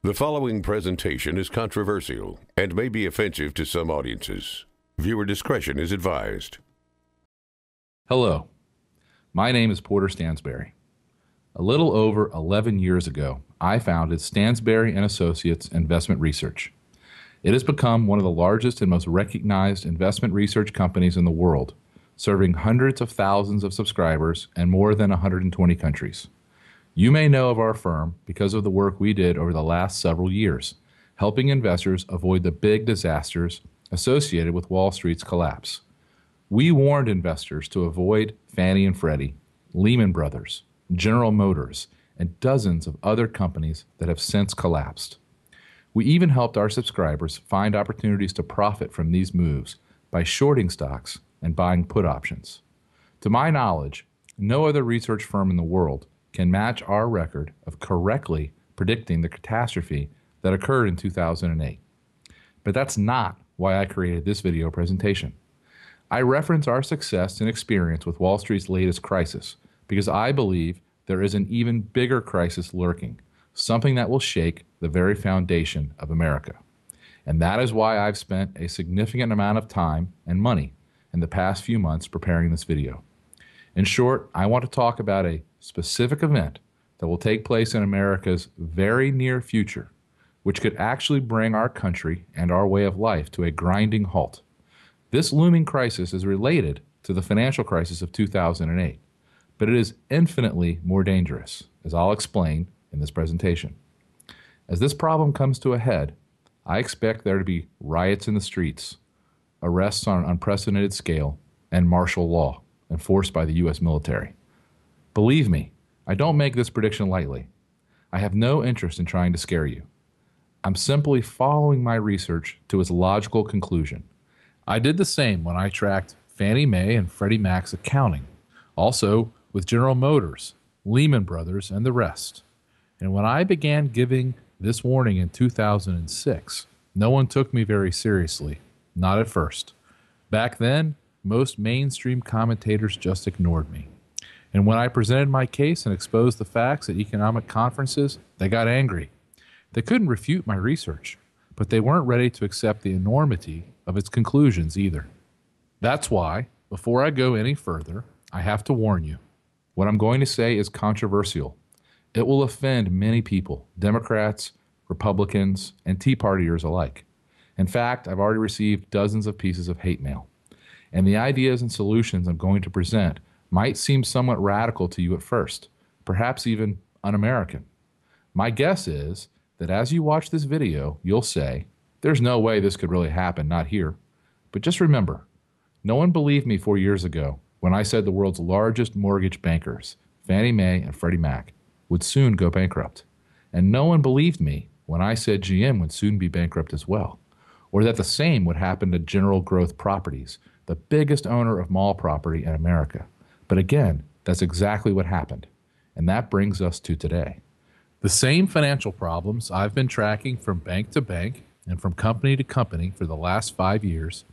The following presentation is controversial and may be offensive to some audiences. Viewer discretion is advised. Hello, my name is Porter Stansberry. A little over 11 years ago, I founded Stansberry & Associates Investment Research. It has become one of the largest and most recognized investment research companies in the world, serving hundreds of thousands of subscribers in more than 120 countries. You may know of our firm because of the work we did over the last several years, helping investors avoid the big disasters associated with Wall Street's collapse. We warned investors to avoid Fannie and Freddie, Lehman Brothers, General Motors, and dozens of other companies that have since collapsed. We even helped our subscribers find opportunities to profit from these moves by shorting stocks and buying put options. To my knowledge, no other research firm in the world can match our record of correctly predicting the catastrophe that occurred in 2008. But that's not why I created this video presentation. I reference our success and experience with Wall Street's latest crisis because I believe there is an even bigger crisis lurking, something that will shake the very foundation of America. And that is why I've spent a significant amount of time and money in the past few months preparing this video. In short, I want to talk about a specific event that will take place in America's very near future, which could actually bring our country and our way of life to a grinding halt. This looming crisis is related to the financial crisis of 2008, but it is infinitely more dangerous, as I'll explain in this presentation. As this problem comes to a head, I expect there to be riots in the streets, arrests on an unprecedented scale, and martial law enforced by the U.S. military. Believe me, I don't make this prediction lightly. I have no interest in trying to scare you. I'm simply following my research to its logical conclusion. I did the same when I tracked Fannie Mae and Freddie Mac's accounting, also with General Motors, Lehman Brothers, and the rest. And when I began giving this warning in 2006, no one took me very seriously, not at first. Back then, most mainstream commentators just ignored me. And when I presented my case and exposed the facts at economic conferences, they got angry. They couldn't refute my research, but they weren't ready to accept the enormity of its conclusions either. That's why, before I go any further, I have to warn you. What I'm going to say is controversial. It will offend many people, Democrats, Republicans, and Tea Partiers alike. In fact, I've already received dozens of pieces of hate mail. And the ideas and solutions I'm going to present might seem somewhat radical to you at first, perhaps even un-American. My guess is that as you watch this video, you'll say, there's no way this could really happen, not here. But just remember, no one believed me 4 years ago when I said the world's largest mortgage bankers, Fannie Mae and Freddie Mac, would soon go bankrupt. And no one believed me when I said GM would soon be bankrupt as well, or that the same would happen to General Growth Properties, the biggest owner of mall property in America. But again, that's exactly what happened. And that brings us to today. The same financial problems I've been tracking from bank to bank and from company to company for the last 5 years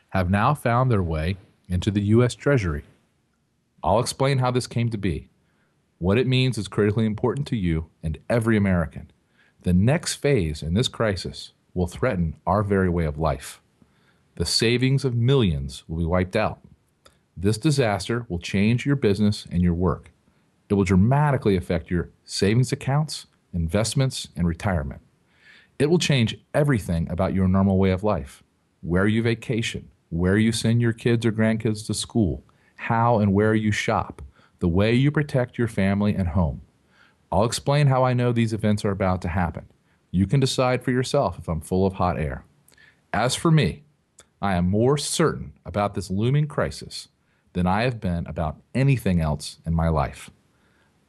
have now found their way into the U.S. Treasury. I'll explain how this came to be. What it means is critically important to you and every American. The next phase in this crisis will threaten our very way of life. The savings of millions will be wiped out. This disaster will change your business and your work. It will dramatically affect your savings accounts, investments, and retirement. It will change everything about your normal way of life. Where you vacation, where you send your kids or grandkids to school, how and where you shop, the way you protect your family and home. I'll explain how I know these events are about to happen. You can decide for yourself if I'm full of hot air. As for me, I am more certain about this looming crisis than I have been about anything else in my life.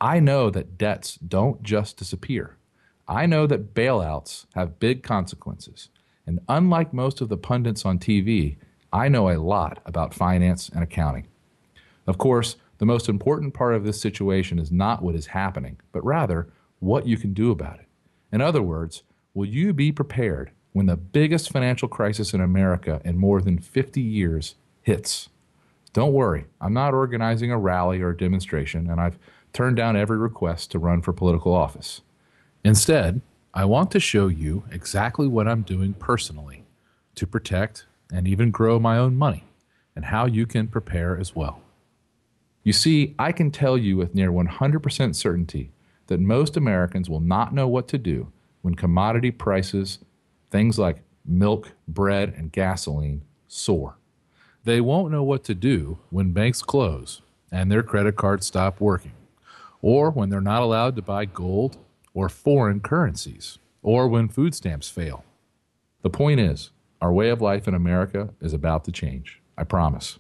I know that debts don't just disappear. I know that bailouts have big consequences. And unlike most of the pundits on TV, I know a lot about finance and accounting. Of course, the most important part of this situation is not what is happening, but rather what you can do about it. In other words, will you be prepared when the biggest financial crisis in America in more than 50 years hits? Don't worry, I'm not organizing a rally or a demonstration, and I've turned down every request to run for political office. Instead, I want to show you exactly what I'm doing personally to protect and even grow my own money, and how you can prepare as well. You see, I can tell you with near 100% certainty that most Americans will not know what to do when commodity prices, things like milk, bread, and gasoline, soar. They won't know what to do when banks close and their credit cards stop working, or when they're not allowed to buy gold or foreign currencies, or when food stamps fail. The point is, our way of life in America is about to change, I promise.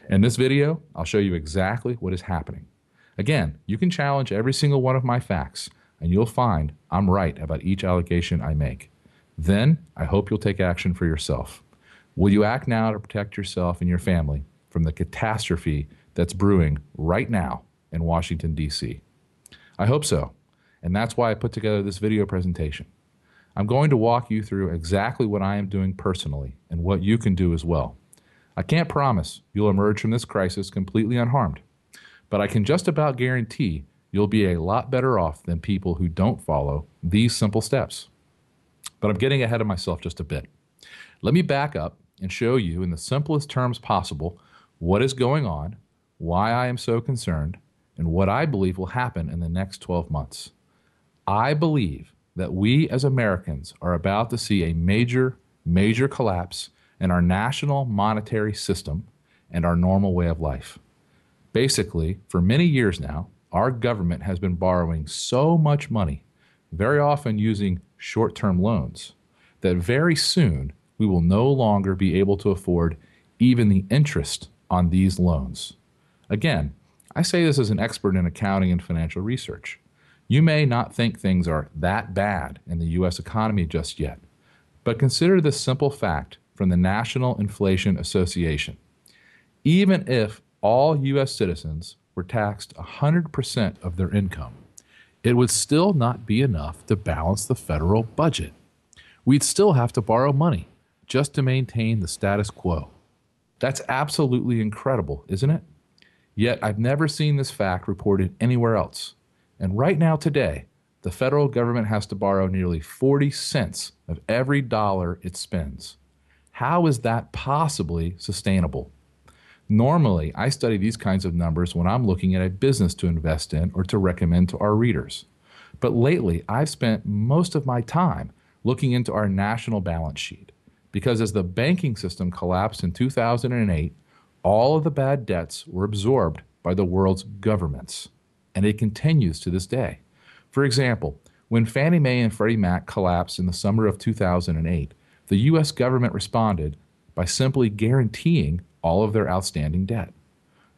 In this video, I'll show you exactly what is happening. Again, you can challenge every single one of my facts, and you'll find I'm right about each allegation I make. Then, I hope you'll take action for yourself. Will you act now to protect yourself and your family from the catastrophe that's brewing right now in Washington, D.C.? I hope so, and that's why I put together this video presentation. I'm going to walk you through exactly what I am doing personally and what you can do as well. I can't promise you'll emerge from this crisis completely unharmed, but I can just about guarantee you'll be a lot better off than people who don't follow these simple steps. But I'm getting ahead of myself just a bit. Let me back up and show you in the simplest terms possible what is going on, why I am so concerned, and what I believe will happen in the next 12 months. I believe that we as Americans are about to see a major collapse in our national monetary system and our normal way of life. Basically, for many years now, our government has been borrowing so much money, very often using short-term loans, that very soon we will no longer be able to afford even the interest on these loans. Again, I say this as an expert in accounting and financial research. You may not think things are that bad in the U.S. economy just yet, but consider this simple fact from the National Inflation Association. Even if all U.S. citizens were taxed 100% of their income, it would still not be enough to balance the federal budget. We'd still have to borrow money just to maintain the status quo. That's absolutely incredible, isn't it? Yet I've never seen this fact reported anywhere else. And right now today, the federal government has to borrow nearly 40 cents of every dollar it spends. How is that possibly sustainable? Normally, I study these kinds of numbers when I'm looking at a business to invest in or to recommend to our readers. But lately, I've spent most of my time looking into our national balance sheet, because as the banking system collapsed in 2008, all of the bad debts were absorbed by the world's governments, and it continues to this day. For example, when Fannie Maeand Freddie Mac collapsed in the summer of 2008, the U.S. government responded by simply guaranteeing all of their outstanding debt.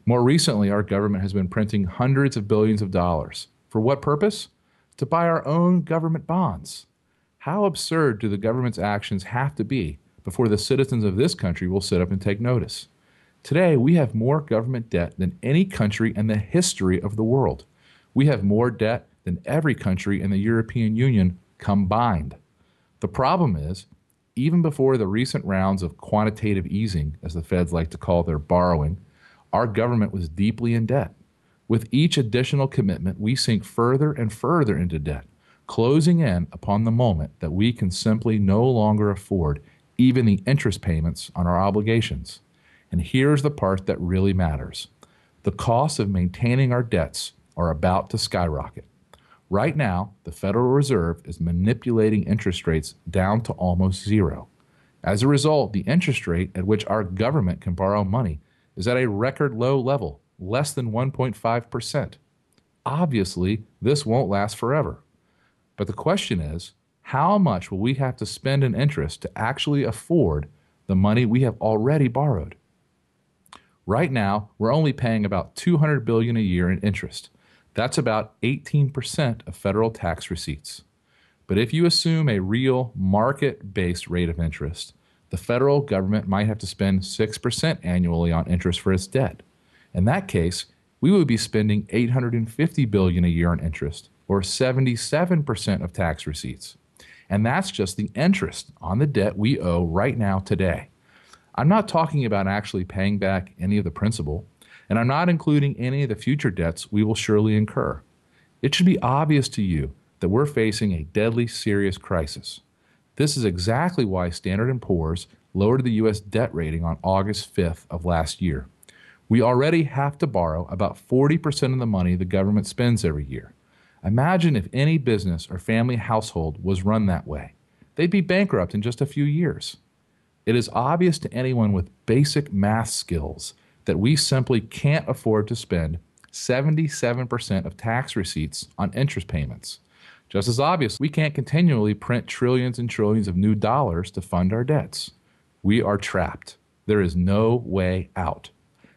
More recently, our government has been printing hundreds of billions of dollars. For what purpose? To buy our own government bonds. How absurd do the government's actions have to be before the citizens of this country will sit up and take notice? Today, we have more government debt than any country in the history of the world. We have more debt than every country in the European Union combined. The problem is, even before the recent rounds of quantitative easing, as the feds like to call their borrowing, our government was deeply in debt. With each additional commitment, we sink further and further into debt, closing in upon the moment that we can simply no longer afford even the interest payments on our obligations. And here's the part that really matters. The costs of maintaining our debts are about to skyrocket. Right now, the Federal Reserve is manipulating interest rates down to almost zero. As a result, the interest rate at which our government can borrow money is at a record low level, less than 1.5%. Obviously, this won't last forever. But the question is, how much will we have to spend in interest to actually afford the money we have already borrowed? Right now, we're only paying about $200 billion a year in interest. That's about 18% of federal tax receipts. But if you assume a real market-based rate of interest, the federal government might have to spend 6% annually on interest for its debt. In that case, we would be spending $850 billion a year on interest, or 77% of tax receipts. And that's just the interest on the debt we owe right now today. I'm not talking about actually paying back any of the principal, and I'm not including any of the future debts we will surely incur. It should be obvious to you that we're facing a deadly serious crisis. This is exactly why Standard & Poor's lowered the U.S. debt rating on August 5th of last year. We already have to borrow about 40% of the money the government spends every year. Imagine if any business or family household was run that way. They'd be bankrupt in just a few years. It is obvious to anyone with basic math skills that we simply can't afford to spend 77% of tax receipts on interest payments. Just as obvious, we can't continually print trillions and trillions of new dollars to fund our debts. We are trapped. There is no way out.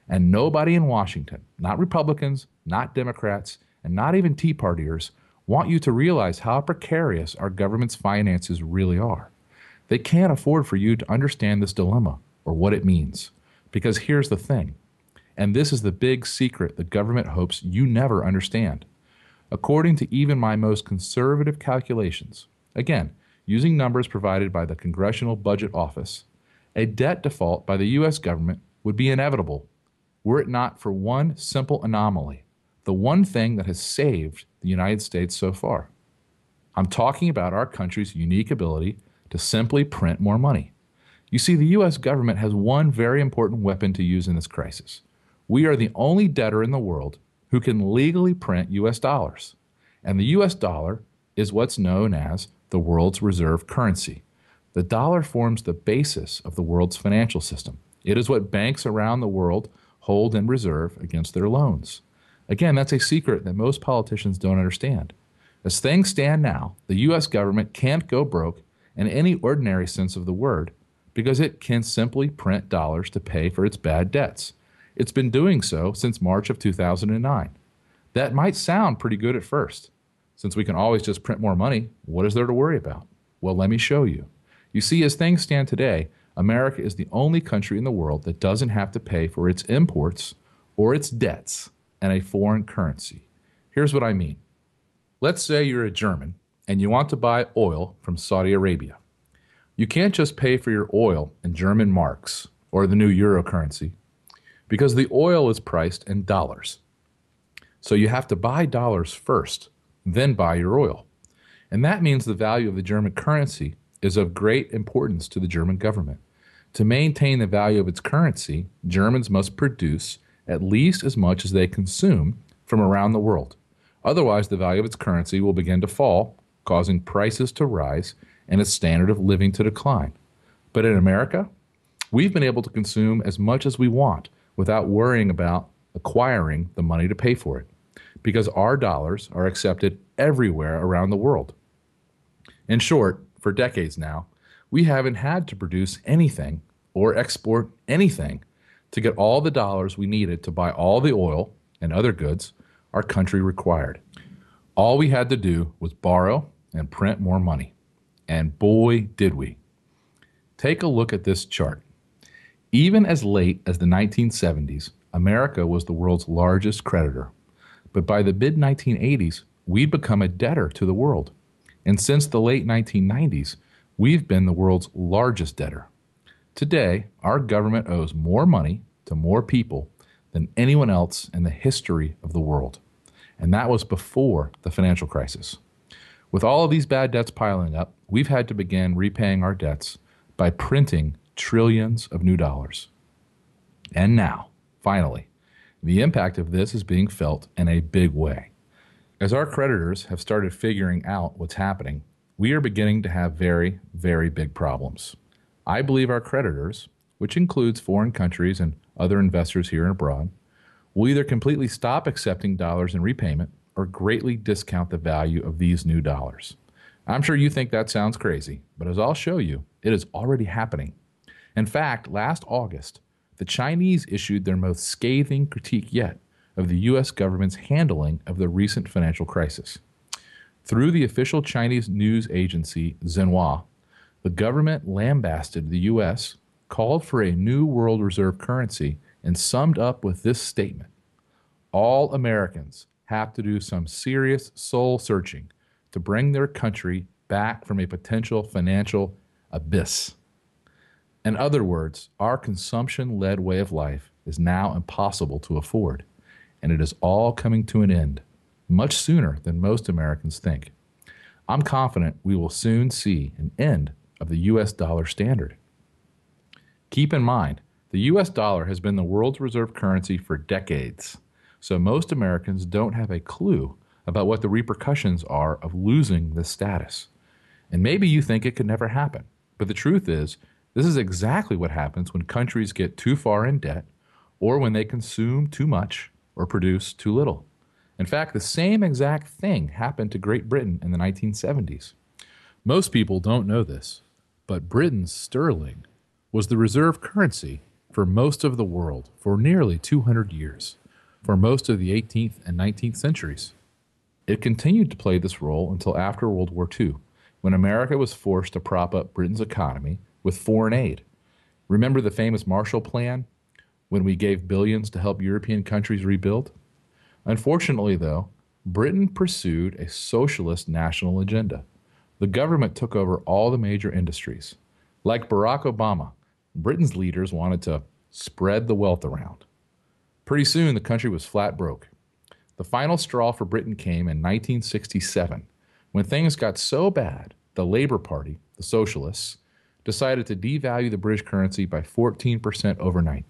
And nobody in Washington, not Republicans, not Democrats, and not even Tea Partiers, want you to realize how precarious our government's finances really are. They can't afford for you to understand this dilemma or what it means. Because here's the thing, and this is the big secret the government hopes you never understand. According to even my most conservative calculations, again, using numbers provided by the Congressional Budget Office, a debt default by the U.S. government would be inevitable were it not for one simple anomaly, the one thing that has saved the United States so far. I'm talking about our country's unique ability to simply print more money. You see, the U.S. government has one very important weapon to use in this crisis. We are the only debtor in the world who can legally print U.S. dollars. And the U.S. dollar is what's known as the world's reserve currency. The dollar forms the basis of the world's financial system. It is what banks around the world hold in reserve against their loans. Again, that's a secret that most politicians don't understand. As things stand now, the U.S. government can't go broke in any ordinary sense of the word because it can simply print dollars to pay for its bad debts. It's been doing so since March of 2009. That might sound pretty good at first. Since we can always just print more money, what is there to worry about? Well, let me show you. You see, as things stand today, America is the only country in the world that doesn't have to pay for its imports or its debts in a foreign currency. Here's what I mean. Let's say you're a German and you want to buy oil from Saudi Arabia. You can't just pay for your oil in German marks or the new euro currency because the oil is priced in dollars. So you have to buy dollars first, then buy your oil. And that means the value of the German currency is of great importance to the German government. To maintain the value of its currency, Germans must produce at least as much as they consume from around the world. Otherwise, the value of its currency will begin to fall, causing prices to rise and its standard of living to decline. But in America, we've been able to consume as much as we want without worrying about acquiring the money to pay for it, because our dollars are accepted everywhere around the world. In short, for decades now, we haven't had to produce anything or export anything to get all the dollars we needed to buy all the oil and other goods our country required. All we had to do was borrow and print more money. And boy, did we. Take a look at this chart. Even as late as the 1970s, America was the world's largest creditor. But by the mid-1980s, we'd become a debtor to the world. And since the late 1990s, we've been the world's largest debtor. Today, our government owes more money to more people than anyone else in the history of the world. And that was before the financial crisis. With all of these bad debts piling up, we've had to begin repaying our debts by printing trillions of new dollars. And now, finally, the impact of this is being felt in a big way. As our creditors have started figuring out what's happening, we are beginning to have very, very big problems. I believe our creditors, which includes foreign countries and other investors here and abroad, will either completely stop accepting dollars in repayment or greatly discount the value of these new dollars. I'm sure you think that sounds crazy, but as I'll show you, it is already happening. In fact, last August, the Chinese issued their most scathing critique yet of the U.S. government's handling of the recent financial crisis. Through the official Chinese news agency Xinhua, the government lambasted the U.S., called for a new world reserve currency, and summed up with this statement: all Americans have to do some serious soul searching to bring their country back from a potential financial abyss. In other words, our consumption-led way of life is now impossible to afford, and it is all coming to an end much sooner than most Americans think. I'm confident we will soon see an end of the U.S. dollar standard. Keep in mind, the U.S. dollar has been the world's reserve currency for decades, so most Americans don't have a clue about what the repercussions are of losing this status. And maybe you think it could never happen, but the truth is, this is exactly what happens when countries get too far in debt or when they consume too much or produce too little. In fact, the same exact thing happened to Great Britain in the 1970s. Most people don't know this, but Britain's sterling was the reserve currency for most of the world for nearly 200 years, for most of the 18th and 19th centuries. It continued to play this role until after World War II, when America was forced to prop up Britain's economy with foreign aid. Remember the famous Marshall Plan, when we gave billions to help European countries rebuild? Unfortunately, though, Britain pursued a socialist national agenda. The government took over all the major industries. Like Barack Obama, Britain's leaders wanted to spread the wealth around. Pretty soon, the country was flat broke. The final straw for Britain came in 1967, when things got so bad, the Labour Party, the Socialists, decided to devalue the British currency by 14% overnight.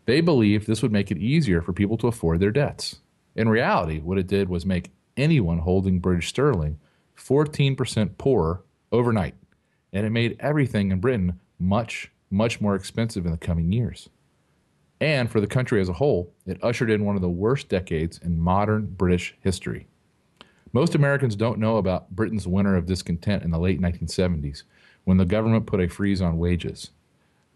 They believed this would make it easier for people to afford their debts. In reality, what it did was make anyone holding British sterling 14% poorer overnight, and it made everything in Britain much, much more expensive in the coming years. And for the country as a whole, it ushered in one of the worst decades in modern British history. Most Americans don't know about Britain's winter of discontent in the late 1970s, when the government put a freeze on wages.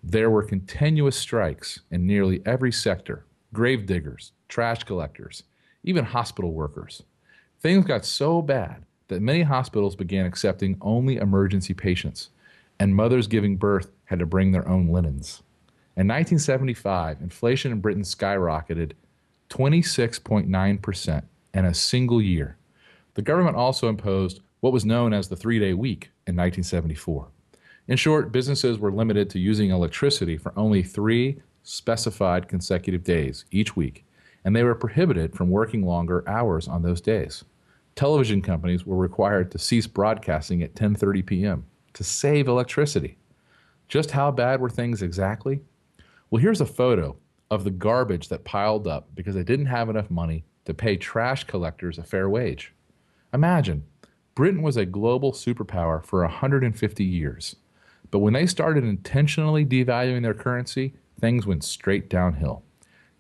There were continuous strikes in nearly every sector: grave diggers, trash collectors, even hospital workers. Things got so bad that many hospitals began accepting only emergency patients, and mothers giving birth had to bring their own linens. In 1975, inflation in Britain skyrocketed 26.9% in a single year. The government also imposed what was known as the 3-day week in 1974. In short, businesses were limited to using electricity for only 3 specified consecutive days each week, and they were prohibited from working longer hours on those days. Television companies were required to cease broadcasting at 10:30 p.m. to save electricity. Just how bad were things exactly? Well, here's a photo of the garbage that piled up because they didn't have enough money to pay trash collectors a fair wage. Imagine, Britain was a global superpower for 150 years, but when they started intentionally devaluing their currency, things went straight downhill.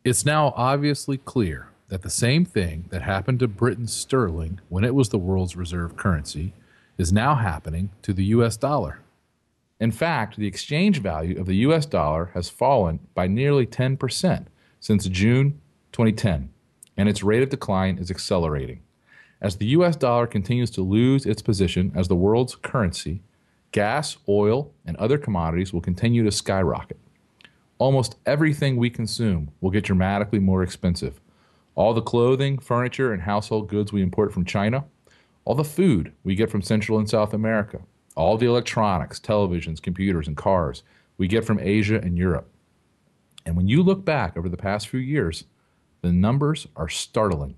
It's now obviously clear that the same thing that happened to Britain's sterling when it was the world's reserve currency is now happening to the U.S. dollar. In fact, the exchange value of the U.S. dollar has fallen by nearly 10% since June 2010, and its rate of decline is accelerating. As the U.S. dollar continues to lose its position as the world's currency, gas, oil, and other commodities will continue to skyrocket. Almost everything we consume will get dramatically more expensive. All the clothing, furniture, and household goods we import from China, all the food we get from Central and South America, all the electronics, televisions, computers, and cars we get from Asia and Europe. And when you look back over the past few years, the numbers are startling.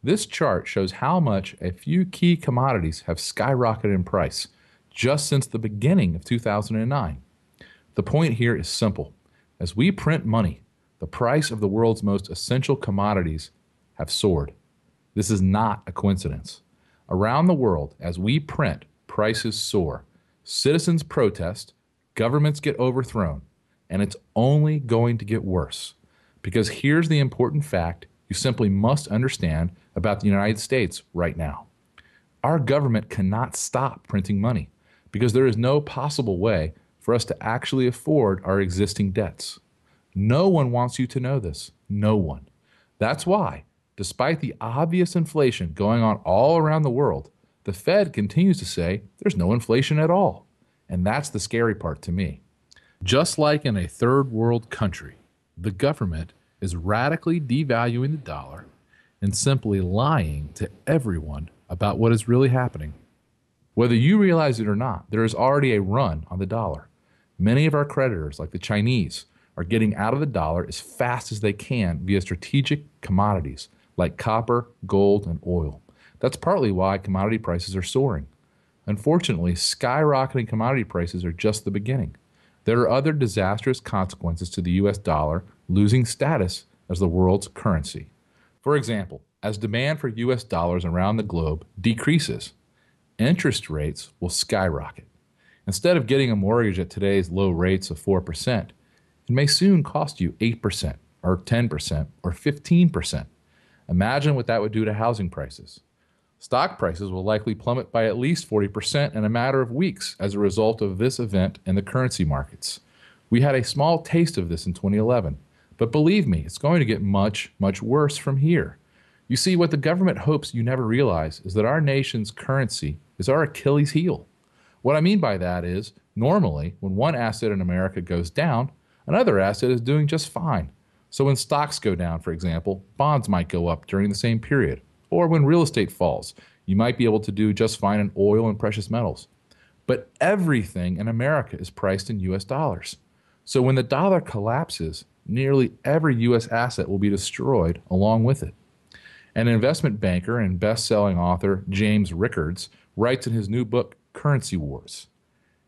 This chart shows how much a few key commodities have skyrocketed in price just since the beginning of 2009. The point here is simple. As we print money, the price of the world's most essential commodities have soared. This is not a coincidence. Around the world, as we print, prices soar. Citizens protest, governments get overthrown, and it's only going to get worse. Because here's the important fact you simply must understand about the United States right now. Our government cannot stop printing money because there is no possible way for us to actually afford our existing debts. No one wants you to know this. No one. That's why, despite the obvious inflation going on all around the world, the Fed continues to say there's no inflation at all. And that's the scary part to me. Just like in a third world country, the government is radically devaluing the dollar and simply lying to everyone about what is really happening. Whether you realize it or not, there is already a run on the dollar. Many of our creditors, like the Chinese, are getting out of the dollar as fast as they can via strategic commodities like copper, gold, and oil. That's partly why commodity prices are soaring. Unfortunately, skyrocketing commodity prices are just the beginning. There are other disastrous consequences to the US dollar losing status as the world's currency. For example, as demand for US dollars around the globe decreases, interest rates will skyrocket. Instead of getting a mortgage at today's low rates of 4%, it may soon cost you 8% or 10% or 15%. Imagine what that would do to housing prices. Stock prices will likely plummet by at least 40% in a matter of weeks as a result of this event in the currency markets. We had a small taste of this in 2011, but believe me, it's going to get much, much worse from here. You see, what the government hopes you never realize is that our nation's currency is our Achilles heel. What I mean by that is, normally, when one asset in America goes down, another asset is doing just fine. So when stocks go down, for example, bonds might go up during the same period. Or when real estate falls, you might be able to do just fine in oil and precious metals. But everything in America is priced in US dollars. So when the dollar collapses, nearly every US asset will be destroyed along with it. An investment banker and best-selling author James Rickards writes in his new book, Currency Wars.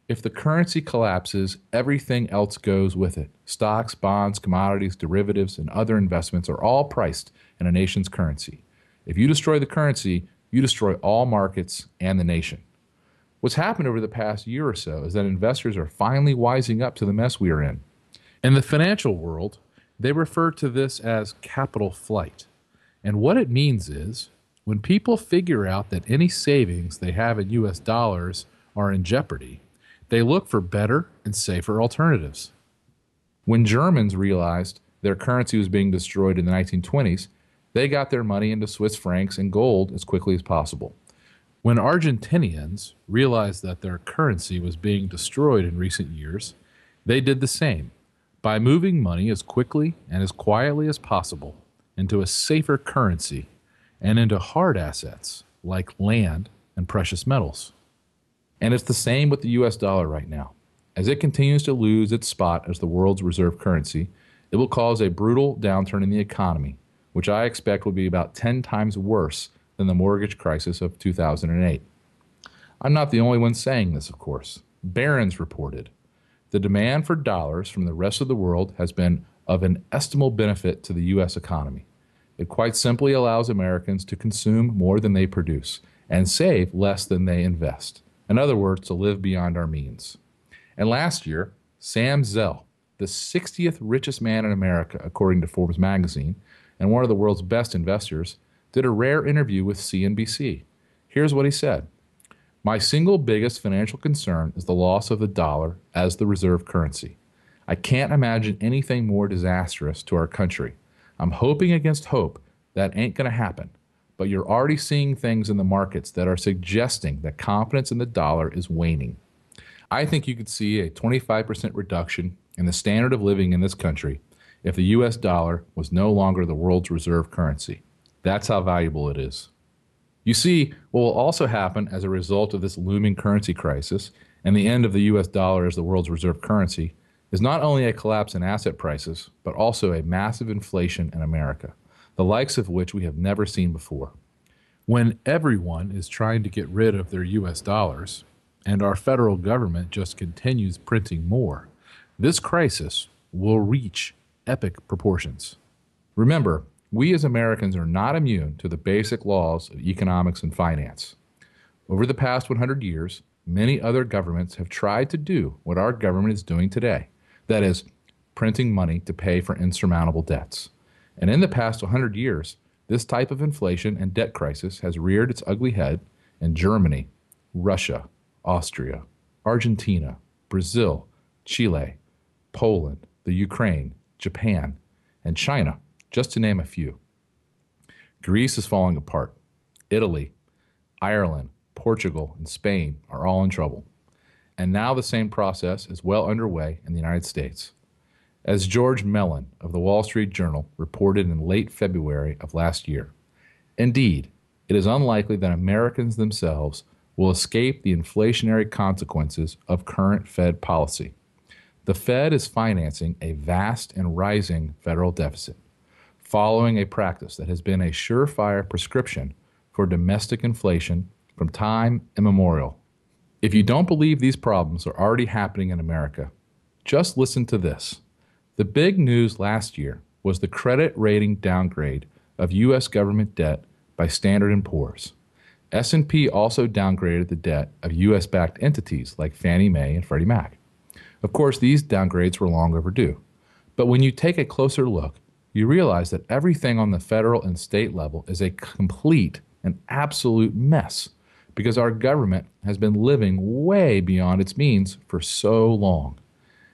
If the currency collapses, everything else goes with it. Stocks, bonds, commodities, derivatives, and other investments are all priced in a nation's currency. If you destroy the currency, you destroy all markets and the nation. What's happened over the past year or so is that investors are finally wising up to the mess we are in. In the financial world, they refer to this as capital flight. And what it means is, when people figure out that any savings they have in US dollars are in jeopardy, they look for better and safer alternatives. When Germans realized their currency was being destroyed in the 1920s, they got their money into Swiss francs and gold as quickly as possible. When Argentinians realized that their currency was being destroyed in recent years, they did the same by moving money as quickly and as quietly as possible into a safer currency and into hard assets like land and precious metals. And it's the same with the US dollar right now. As it continues to lose its spot as the world's reserve currency, it will cause a brutal downturn in the economy, which I expect will be about 10 times worse than the mortgage crisis of 2008. I'm not the only one saying this, of course. Barron's reported, the demand for dollars from the rest of the world has been of an estimable benefit to the U.S. economy. It quite simply allows Americans to consume more than they produce and save less than they invest. In other words, to live beyond our means. And last year, Sam Zell, the 60th richest man in America, according to Forbes magazine, and one of the world's best investors, did a rare interview with CNBC. Here's what he said. My single biggest financial concern is the loss of the dollar as the reserve currency. I can't imagine anything more disastrous to our country. I'm hoping against hope that ain't going to happen, but you're already seeing things in the markets that are suggesting that confidence in the dollar is waning. I think you could see a 25% reduction in the standard of living in this country if the US dollar was no longer the world's reserve currency. That's how valuable it is. You see, what will also happen as a result of this looming currency crisis and the end of the US dollar as the world's reserve currency is not only a collapse in asset prices, but also a massive inflation in America, the likes of which we have never seen before. When everyone is trying to get rid of their US dollars, and our federal government just continues printing more, this crisis will reach epic proportions. Remember, we as Americans are not immune to the basic laws of economics and finance. Over the past 100 years, many other governments have tried to do what our government is doing today. That is, printing money to pay for insurmountable debts. And in the past 100 years, this type of inflation and debt crisis has reared its ugly head in Germany, Russia, Austria, Argentina, Brazil, Chile, Poland, the Ukraine, Japan, and China, just to name a few. Greece is falling apart. Italy, Ireland, Portugal, and Spain are all in trouble. And now the same process is well underway in the United States. As George Mellon of the Wall Street Journal reported in late February of last year, indeed, it is unlikely that Americans themselves will escape the inflationary consequences of current Fed policy. The Fed is financing a vast and rising federal deficit, following a practice that has been a surefire prescription for domestic inflation from time immemorial. If you don't believe these problems are already happening in America, just listen to this. The big news last year was the credit rating downgrade of U.S. government debt by Standard & Poor's. S&P also downgraded the debt of U.S.-backed entities like Fannie Mae and Freddie Mac. Of course, these downgrades were long overdue. But when you take a closer look, you realize that everything on the federal and state level is a complete and absolute mess because our government has been living way beyond its means for so long.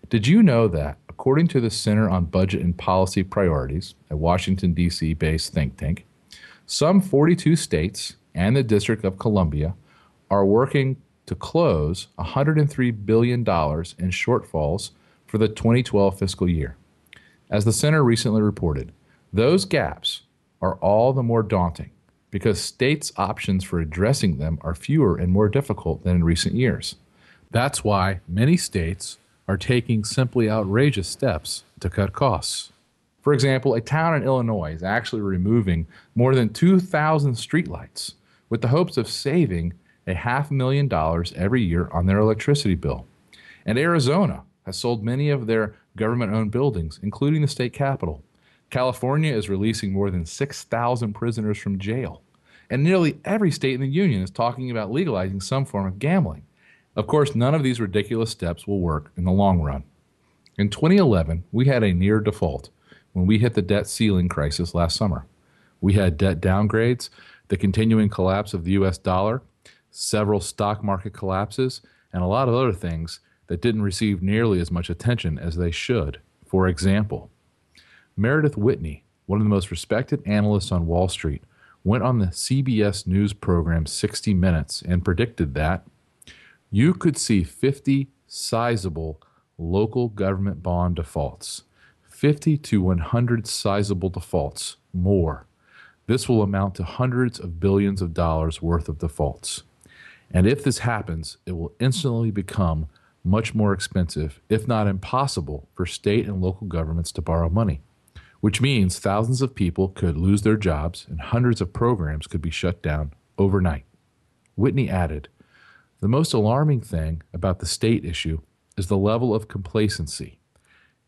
Did you know that, according to the Center on Budget and Policy Priorities, a Washington, D.C. based think tank, some 42 states and the District of Columbia are working to close $103 billion in shortfalls for the 2012 fiscal year. As the center recently reported, those gaps are all the more daunting because states' options for addressing them are fewer and more difficult than in recent years. That's why many states are taking simply outrageous steps to cut costs. For example, a town in Illinois is actually removing more than 2,000 streetlights with the hopes of saving $500,000 every year on their electricity bill. And Arizona has sold many of their government-owned buildings, including the state capitol. California is releasing more than 6,000 prisoners from jail. And nearly every state in the union is talking about legalizing some form of gambling. Of course, none of these ridiculous steps will work in the long run. In 2011, we had a near default when we hit the debt ceiling crisis last summer. We had debt downgrades, the continuing collapse of the U.S. dollar, several stock market collapses, and a lot of other things that didn't receive nearly as much attention as they should. For example, Meredith Whitney, one of the most respected analysts on Wall Street, went on the CBS News program 60 Minutes and predicted that you could see 50 sizable local government bond defaults, 50 to 100 sizable defaults more. This will amount to hundreds of billions of dollars worth of defaults. And if this happens, it will instantly become much more expensive, if not impossible, for state and local governments to borrow money, which means thousands of people could lose their jobs and hundreds of programs could be shut down overnight. Whitney added, "The most alarming thing about the state issue is the level of complacency.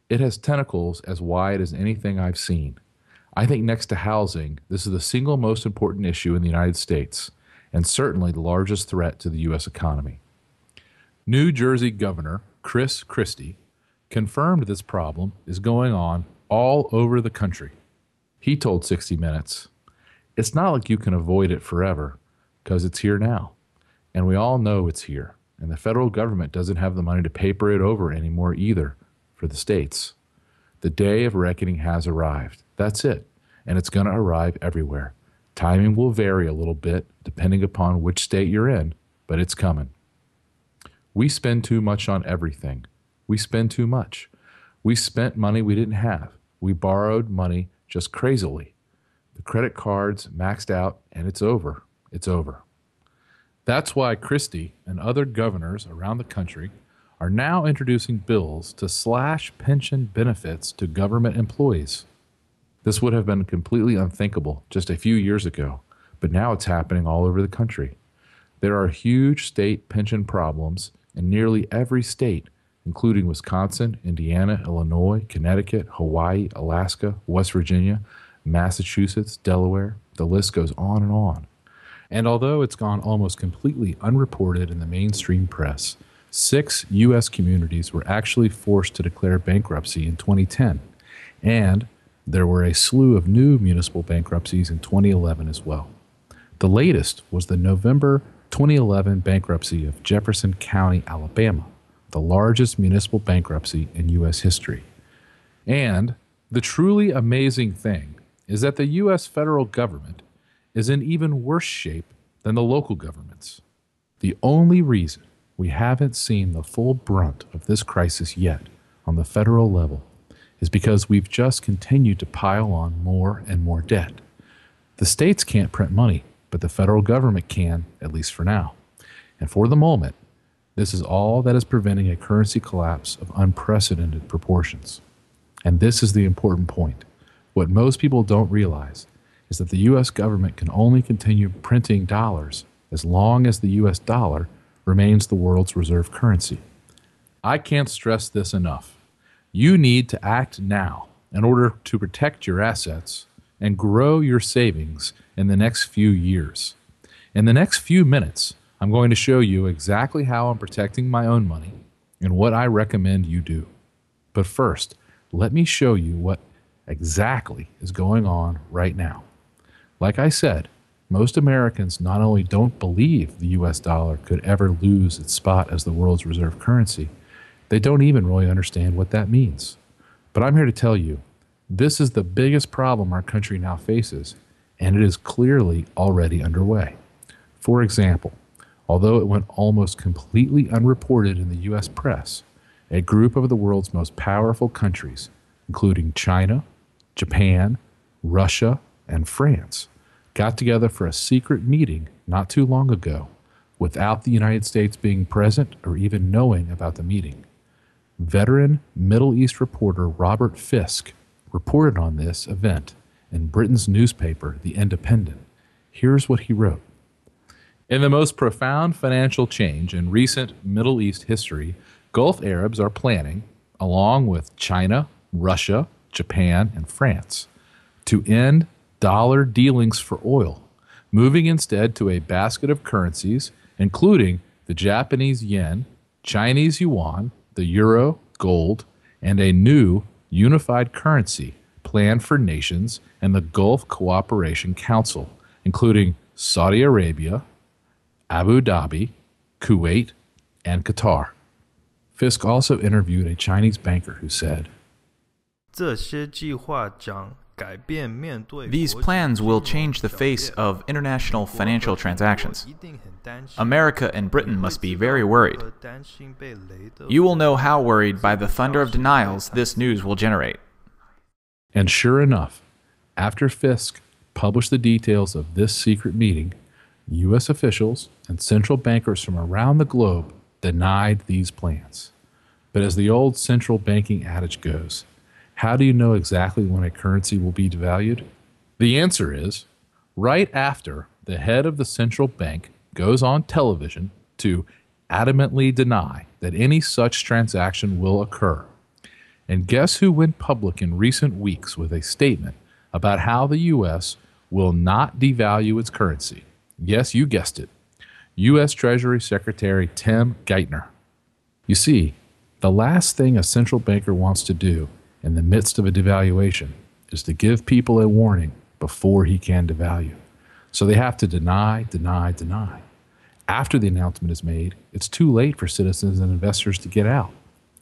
It has tentacles as wide as anything I've seen. I think next to housing, this is the single most important issue in the United States, and certainly the largest threat to the U.S. economy." New Jersey Governor Chris Christie confirmed this problem is going on all over the country. He told 60 Minutes, "It's not like you can avoid it forever, because it's here now. And we all know it's here, and the federal government doesn't have the money to paper it over anymore either for the states. The day of reckoning has arrived. That's it, and it's going to arrive everywhere. Timing will vary a little bit depending upon which state you're in, but it's coming. We spend too much on everything. We spend too much. We spent money we didn't have. We borrowed money just crazily. The credit cards maxed out, and it's over. It's over." That's why Christie and other governors around the country are now introducing bills to slash pension benefits to government employees. This would have been completely unthinkable just a few years ago, but now it's happening all over the country. There are huge state pension problems in nearly every state, including Wisconsin, Indiana, Illinois, Connecticut, Hawaii, Alaska, West Virginia, Massachusetts, Delaware. The list goes on and on. And although it's gone almost completely unreported in the mainstream press, 6 U.S. communities were actually forced to declare bankruptcy in 2010, and there were a slew of new municipal bankruptcies in 2011 as well. The latest was the November 2011 bankruptcy of Jefferson County, Alabama, the largest municipal bankruptcy in U.S. history. And the truly amazing thing is that the U.S. federal government is in even worse shape than the local governments. The only reason we haven't seen the full brunt of this crisis yet on the federal level is because we've just continued to pile on more and more debt. The states can't print money, but the federal government can, at least for now. And for the moment, this is all that is preventing a currency collapse of unprecedented proportions. And this is the important point. What most people don't realize is that the U.S. government can only continue printing dollars as long as the U.S. dollar remains the world's reserve currency. I can't stress this enough. You need to act now in order to protect your assets and grow your savings in the next few years. In the next few minutes, I'm going to show you exactly how I'm protecting my own money and what I recommend you do. But first, let me show you what exactly is going on right now. Like I said, most Americans not only don't believe the US dollar could ever lose its spot as the world's reserve currency, they don't even really understand what that means. But I'm here to tell you, this is the biggest problem our country now faces, and it is clearly already underway. For example, although it went almost completely unreported in the US press, a group of the world's most powerful countries, including China, Japan, Russia, and France, got together for a secret meeting not too long ago without the United States being present or even knowing about the meeting. Veteran Middle East reporter Robert Fisk reported on this event in Britain's newspaper, The Independent. Here's what he wrote. In the most profound financial change in recent Middle East history, Gulf Arabs are planning, along with China, Russia, Japan, and France, to end dollar dealings for oil, moving instead to a basket of currencies, including the Japanese yen, Chinese yuan, the euro, gold, and a new unified currency planned for nations and the Gulf Cooperation Council, including Saudi Arabia, Abu Dhabi, Kuwait, and Qatar. Fisk also interviewed a Chinese banker who said, These plans will change the face of international financial transactions. America and Britain must be very worried. You will know how worried by the thunder of denials this news will generate. And sure enough, after Fisk published the details of this secret meeting, U.S. officials and central bankers from around the globe denied these plans. But as the old central banking adage goes, how do you know exactly when a currency will be devalued? The answer is right after the head of the central bank goes on television to adamantly deny that any such transaction will occur. And guess who went public in recent weeks with a statement about how the U.S. will not devalue its currency? Yes, you guessed it. U.S. Treasury Secretary Tim Geithner. You see, the last thing a central banker wants to do in the midst of a devaluation is to give people a warning before he can devalue. So they have to deny. After the announcement is made, it's too late for citizens and investors to get out.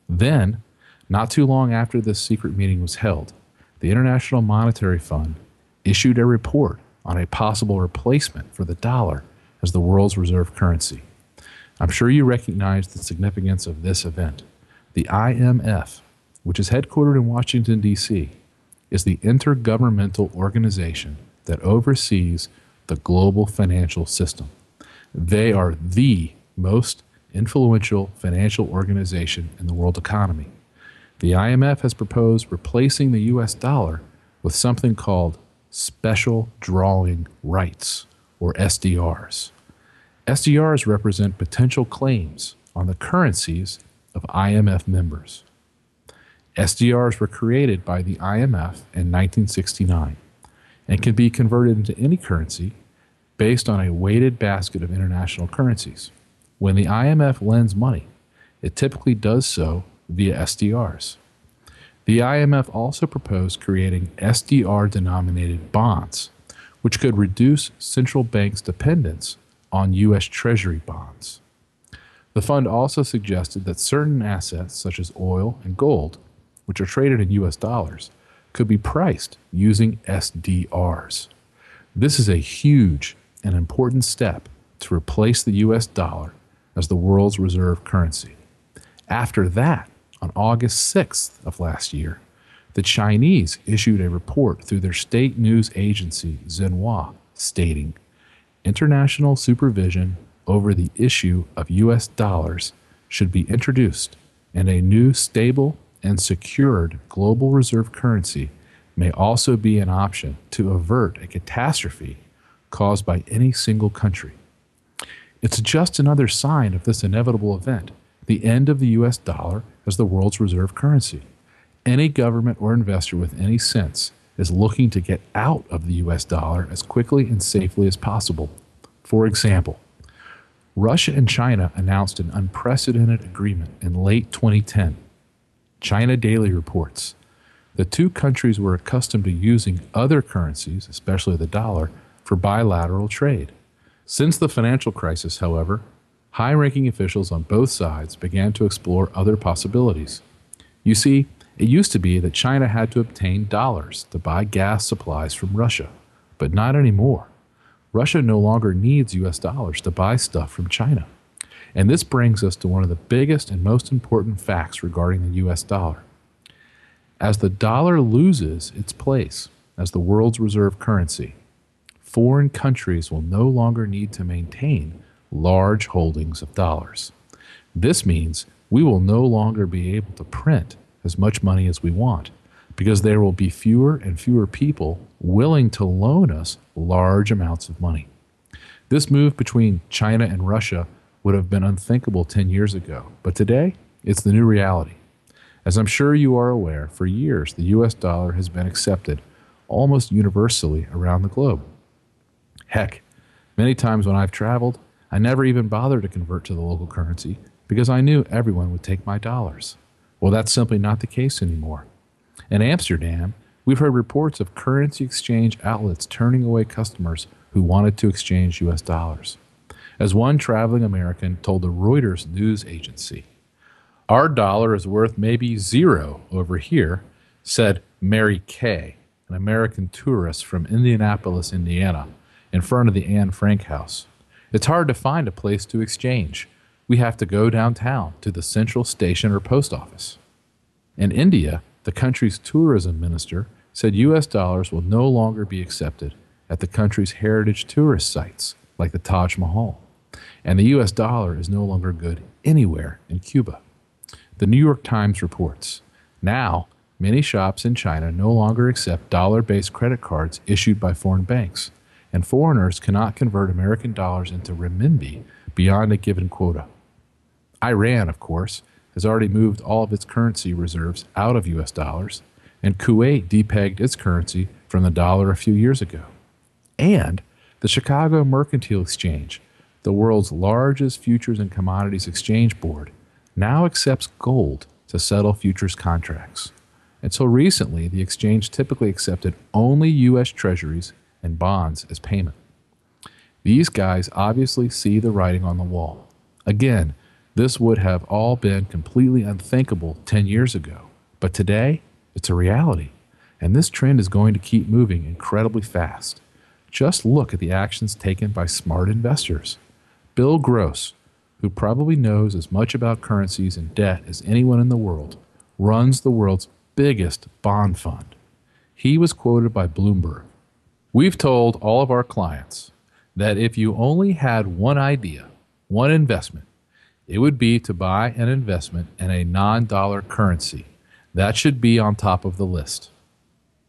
Then, not too long after this secret meeting was held, the International Monetary Fund issued a report on a possible replacement for the dollar as the world's reserve currency. I'm sure you recognize the significance of this event. The IMF, which is headquartered in Washington, D.C., is the intergovernmental organization that oversees the global financial system. They are the most influential financial organization in the world economy. The IMF has proposed replacing the U.S. dollar with something called special drawing rights, or SDRs. SDRs represent potential claims on the currencies of IMF members. SDRs were created by the IMF in 1969 and can be converted into any currency based on a weighted basket of international currencies. When the IMF lends money, it typically does so via SDRs. The IMF also proposed creating SDR-denominated bonds, which could reduce central banks' dependence on U.S. Treasury bonds. The fund also suggested that certain assets, such as oil and gold, which are traded in U.S. dollars, could be priced using SDRs. This is a huge and important step to replace the U.S. dollar as the world's reserve currency. After that, on August 6th of last year, the Chinese issued a report through their state news agency, Xinhua, stating, international supervision over the issue of U.S. dollars should be introduced, and a new stable and secured global reserve currency may also be an option to avert a catastrophe caused by any single country. It's just another sign of this inevitable event, the end of the U.S. dollar as the world's reserve currency. Any government or investor with any sense is looking to get out of the U.S. dollar as quickly and safely as possible. For example, Russia and China announced an unprecedented agreement in late 2010. China Daily reports, the two countries were accustomed to using other currencies, especially the dollar, for bilateral trade. Since the financial crisis, however, high-ranking officials on both sides began to explore other possibilities. You see, it used to be that China had to obtain dollars to buy gas supplies from Russia, but not anymore. Russia no longer needs U.S. dollars to buy stuff from China. And this brings us to one of the biggest and most important facts regarding the U.S. dollar. As the dollar loses its place as the world's reserve currency, foreign countries will no longer need to maintain large holdings of dollars. This means we will no longer be able to print as much money as we want, because there will be fewer and fewer people willing to loan us large amounts of money. This move between China and Russia would have been unthinkable 10 years ago, but today it's the new reality. As I'm sure you are aware, for years the US dollar has been accepted almost universally around the globe. Heck, many times when I've traveled, I never even bothered to convert to the local currency because I knew everyone would take my dollars. Well, that's simply not the case anymore. In Amsterdam, we've heard reports of currency exchange outlets turning away customers who wanted to exchange U.S. dollars. As one traveling American told the Reuters news agency, "Our dollar is worth maybe zero over here," said Mary Kay, an American tourist from Indianapolis, Indiana, in front of the Anne Frank House. "It's hard to find a place to exchange. We have to go downtown to the central station or post office." In India, the country's tourism minister said U.S. dollars will no longer be accepted at the country's heritage tourist sites, like the Taj Mahal. And the U.S. dollar is no longer good anywhere in Cuba. The New York Times reports, now, many shops in China no longer accept dollar-based credit cards issued by foreign banks, and foreigners cannot convert American dollars into renminbi beyond a given quota. Iran, of course, has already moved all of its currency reserves out of U.S. dollars, and Kuwait depegged its currency from the dollar a few years ago. And the Chicago Mercantile Exchange, the world's largest futures and commodities exchange board, now accepts gold to settle futures contracts. Until recently, the exchange typically accepted only U.S. treasuries and bonds as payment. These guys obviously see the writing on the wall. Again, this would have all been completely unthinkable 10 years ago, but today it's a reality, and this trend is going to keep moving incredibly fast. Just look at the actions taken by smart investors. Bill Gross, who probably knows as much about currencies and debt as anyone in the world, runs the world's biggest bond fund. He was quoted by Bloomberg. "We've told all of our clients that if you only had one idea, one investment, it would be to buy an investment in a non-dollar currency. That should be on top of the list."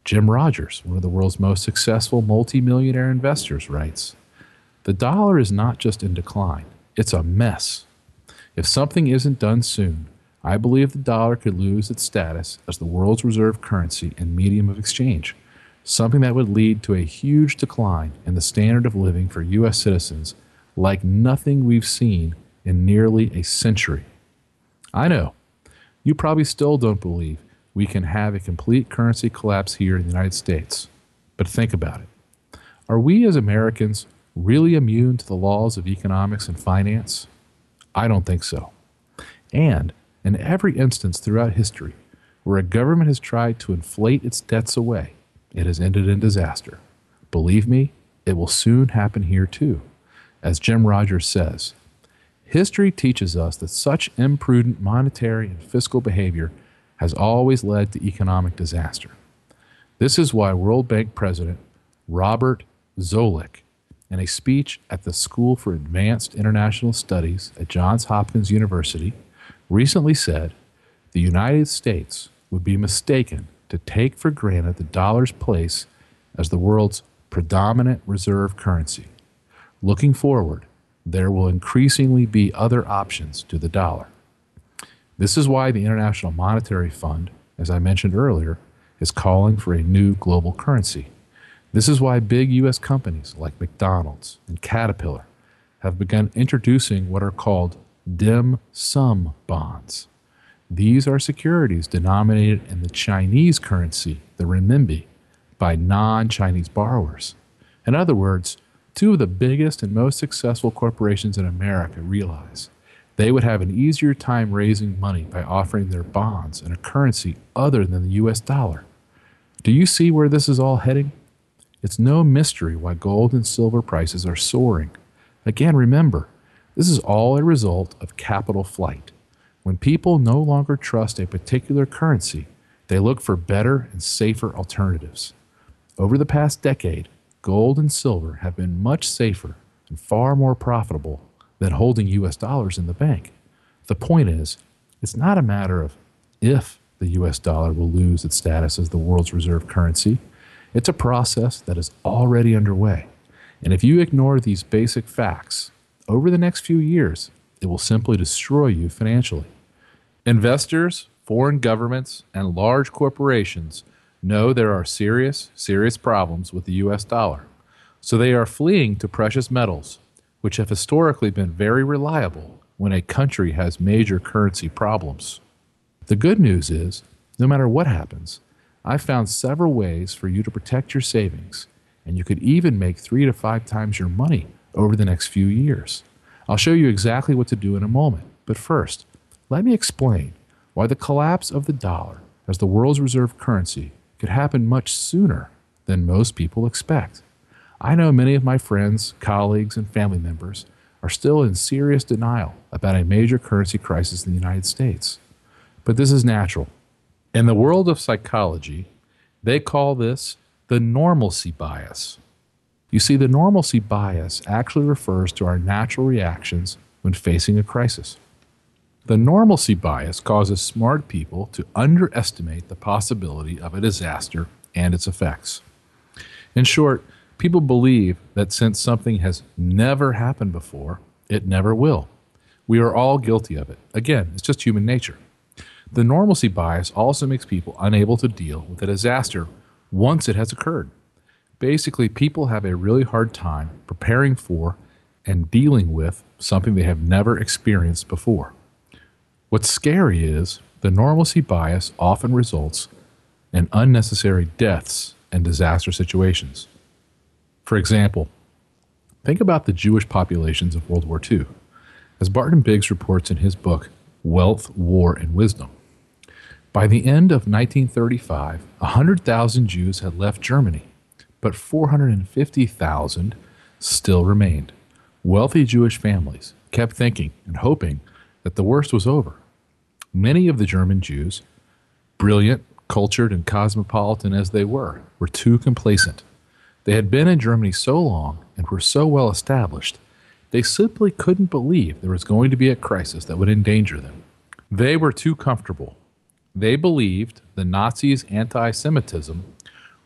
Jim Rogers, one of the world's most successful multimillionaire investors, writes, "The dollar is not just in decline, it's a mess. If something isn't done soon, I believe the dollar could lose its status as the world's reserve currency and medium of exchange, something that would lead to a huge decline in the standard of living for U.S. citizens like nothing we've seen in nearly a century." I know, you probably still don't believe we can have a complete currency collapse here in the United States, but think about it. Are we as Americans really immune to the laws of economics and finance? I don't think so. And in every instance throughout history where a government has tried to inflate its debts away, it has ended in disaster. Believe me, it will soon happen here too. As Jim Rogers says, "History teaches us that such imprudent monetary and fiscal behavior has always led to economic disaster. This is why World Bank President Robert Zoellick, in a speech at the School for Advanced International Studies at Johns Hopkins University, recently said the United States would be mistaken to take for granted the dollar's place as the world's predominant reserve currency. Looking forward, there will increasingly be other options to the dollar. This is why the International Monetary Fund, as I mentioned earlier, is calling for a new global currency. This is why big U.S. companies like McDonald's and Caterpillar have begun introducing what are called dim sum bonds. These are securities denominated in the Chinese currency, the renminbi, by non-Chinese borrowers. In other words, two of the biggest and most successful corporations in America realize they would have an easier time raising money by offering their bonds in a currency other than the U.S. dollar. Do you see where this is all heading? It's no mystery why gold and silver prices are soaring. Again, remember, this is all a result of capital flight. When people no longer trust a particular currency, they look for better and safer alternatives. Over the past decade, gold and silver have been much safer and far more profitable than holding U.S. dollars in the bank. The point is, it's not a matter of if the U.S. dollar will lose its status as the world's reserve currency. It's a process that is already underway. And if you ignore these basic facts, over the next few years, it will simply destroy you financially. Investors, foreign governments, and large corporations know there are serious problems with the U.S. dollar. So they are fleeing to precious metals, which have historically been very reliable when a country has major currency problems. The good news is, no matter what happens, I've found several ways for you to protect your savings, and you could even make 3 to 5 times your money over the next few years. I'll show you exactly what to do in a moment, but first, let me explain why the collapse of the dollar as the world's reserve currency could happen much sooner than most people expect. I know many of my friends, colleagues, and family members are still in serious denial about a major currency crisis in the United States. But this is natural. In the world of psychology, they call this the normalcy bias. You see, the normalcy bias actually refers to our natural reactions when facing a crisis. The normalcy bias causes smart people to underestimate the possibility of a disaster and its effects. In short, people believe that since something has never happened before, it never will. We are all guilty of it. Again, it's just human nature. The normalcy bias also makes people unable to deal with a disaster once it has occurred. Basically, people have a really hard time preparing for and dealing with something they have never experienced before. What's scary is the normalcy bias often results in unnecessary deaths and disaster situations. For example, think about the Jewish populations of World War II. As Barton Biggs reports in his book, Wealth, War, and Wisdom, by the end of 1935, 100,000 Jews had left Germany, but 450,000 still remained. Wealthy Jewish families kept thinking and hoping that the worst was over. Many of the German Jews, brilliant, cultured, and cosmopolitan as they were too complacent. They had been in Germany so long and were so well established, they simply couldn't believe there was going to be a crisis that would endanger them. They were too comfortable. They believed the Nazis' anti-Semitism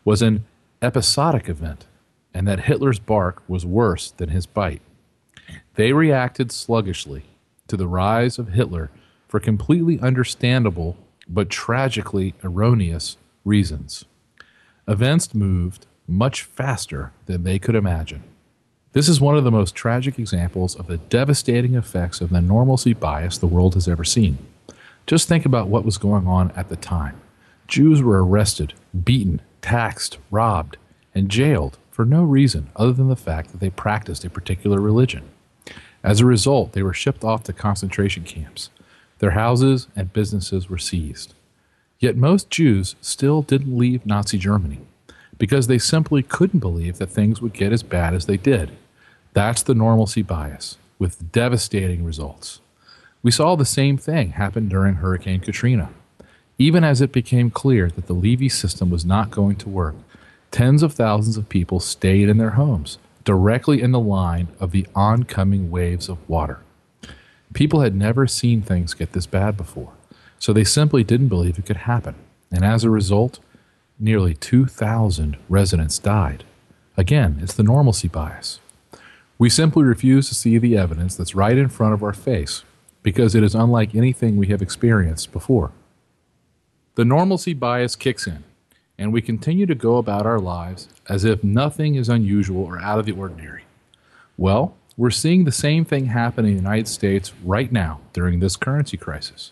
was an episodic event and that Hitler's bark was worse than his bite. They reacted sluggishly to the rise of Hitler for completely understandable but tragically erroneous reasons. Events moved much faster than they could imagine. This is one of the most tragic examples of the devastating effects of the normalcy bias the world has ever seen. Just think about what was going on at the time. Jews were arrested, beaten, taxed, robbed, and jailed for no reason other than the fact that they practiced a particular religion. As a result, they were shipped off to concentration camps. Their houses and businesses were seized. Yet most Jews still didn't leave Nazi Germany because they simply couldn't believe that things would get as bad as they did. That's the normalcy bias, with devastating results. We saw the same thing happen during Hurricane Katrina. Even as it became clear that the levee system was not going to work, tens of thousands of people stayed in their homes, directly in the line of the oncoming waves of water. People had never seen things get this bad before, so they simply didn't believe it could happen. And as a result, nearly 2,000 residents died. Again, it's the normalcy bias. We simply refuse to see the evidence that's right in front of our face because it is unlike anything we have experienced before. The normalcy bias kicks in, and we continue to go about our lives as if nothing is unusual or out of the ordinary. Well, we're seeing the same thing happen in the United States right now during this currency crisis.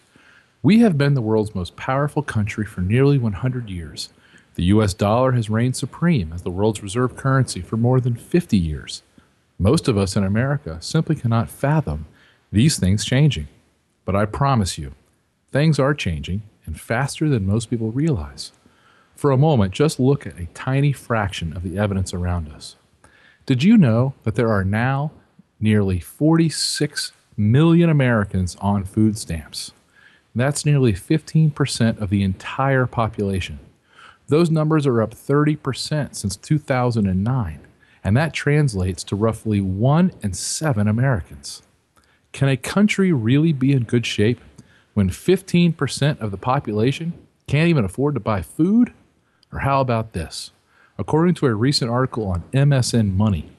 We have been the world's most powerful country for nearly 100 years. The U.S. dollar has reigned supreme as the world's reserve currency for more than 50 years. Most of us in America simply cannot fathom these things changing. But I promise you, things are changing, and faster than most people realize. For a moment, just look at a tiny fraction of the evidence around us. Did you know that there are now nearly 46 million Americans on food stamps? That's nearly 15% of the entire population. Those numbers are up 30% since 2009, and that translates to roughly 1 in 7 Americans. Can a country really be in good shape when 15% of the population can't even afford to buy food? Or how about this? According to a recent article on MSN Money,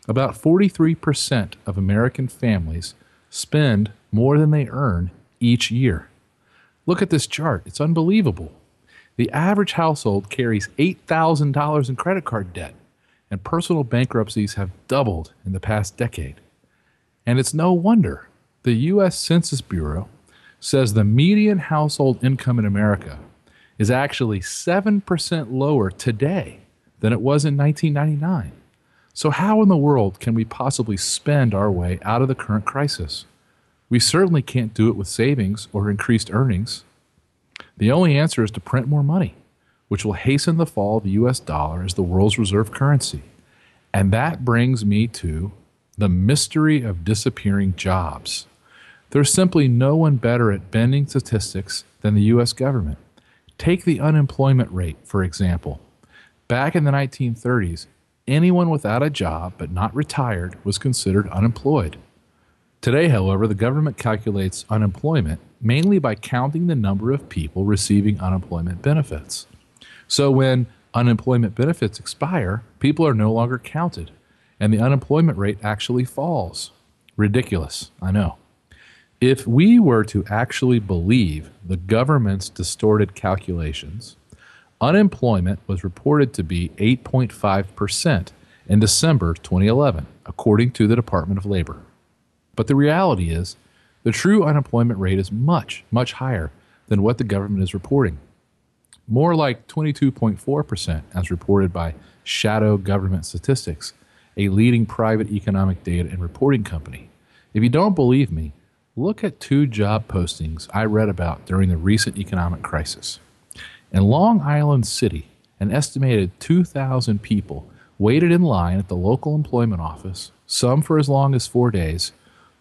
about 43% of American families spend more than they earn each year. Look at this chart. It's unbelievable. The average household carries $8,000 in credit card debt, and personal bankruptcies have doubled in the past decade. And it's no wonder. The U.S. Census Bureau says the median household income in America is actually 7% lower today than it was in 1999. So how in the world can we possibly spend our way out of the current crisis? We certainly can't do it with savings or increased earnings. The only answer is to print more money, which will hasten the fall of the U.S. dollar as the world's reserve currency. And that brings me to the mystery of disappearing jobs. There's simply no one better at bending statistics than the U.S. government. Take the unemployment rate, for example. Back in the 1930s, anyone without a job but not retired was considered unemployed. Today, however, the government calculates unemployment mainly by counting the number of people receiving unemployment benefits. So when unemployment benefits expire, people are no longer counted, and the unemployment rate actually falls. Ridiculous, I know. If we were to actually believe the government's distorted calculations, unemployment was reported to be 8.5% in December 2011, according to the Department of Labor. But the reality is, the true unemployment rate is much, much higher than what the government is reporting. More like 22.4% as reported by Shadow Government Statistics, a leading private economic data and reporting company. If you don't believe me, look at 2 job postings I read about during the recent economic crisis. In Long Island City, an estimated 2,000 people waited in line at the local employment office, some for as long as 4 days,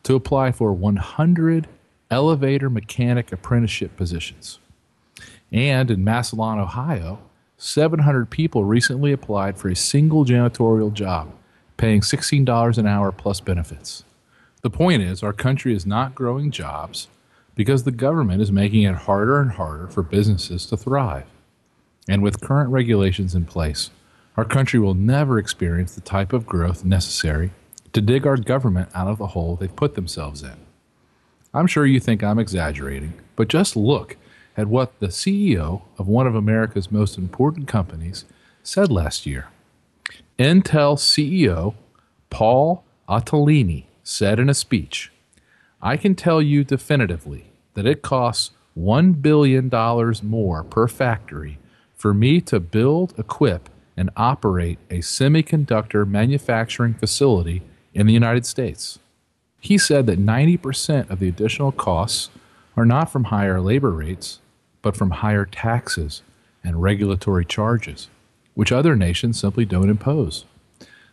to apply for 100 elevator mechanic apprenticeship positions. And in Massillon, Ohio, 700 people recently applied for a single janitorial job, paying $16 an hour plus benefits. The point is, our country is not growing jobs because the government is making it harder and harder for businesses to thrive. And with current regulations in place, our country will never experience the type of growth necessary to dig our government out of the hole they've put themselves in. I'm sure you think I'm exaggerating, but just look at what the CEO of one of America's most important companies said last year. Intel CEO Paul Otellini said in a speech, "I can tell you definitively that it costs $1 billion more per factory for me to build, equip, and operate a semiconductor manufacturing facility in the United States." He said that 90% of the additional costs are not from higher labor rates, but from higher taxes and regulatory charges, which other nations simply don't impose.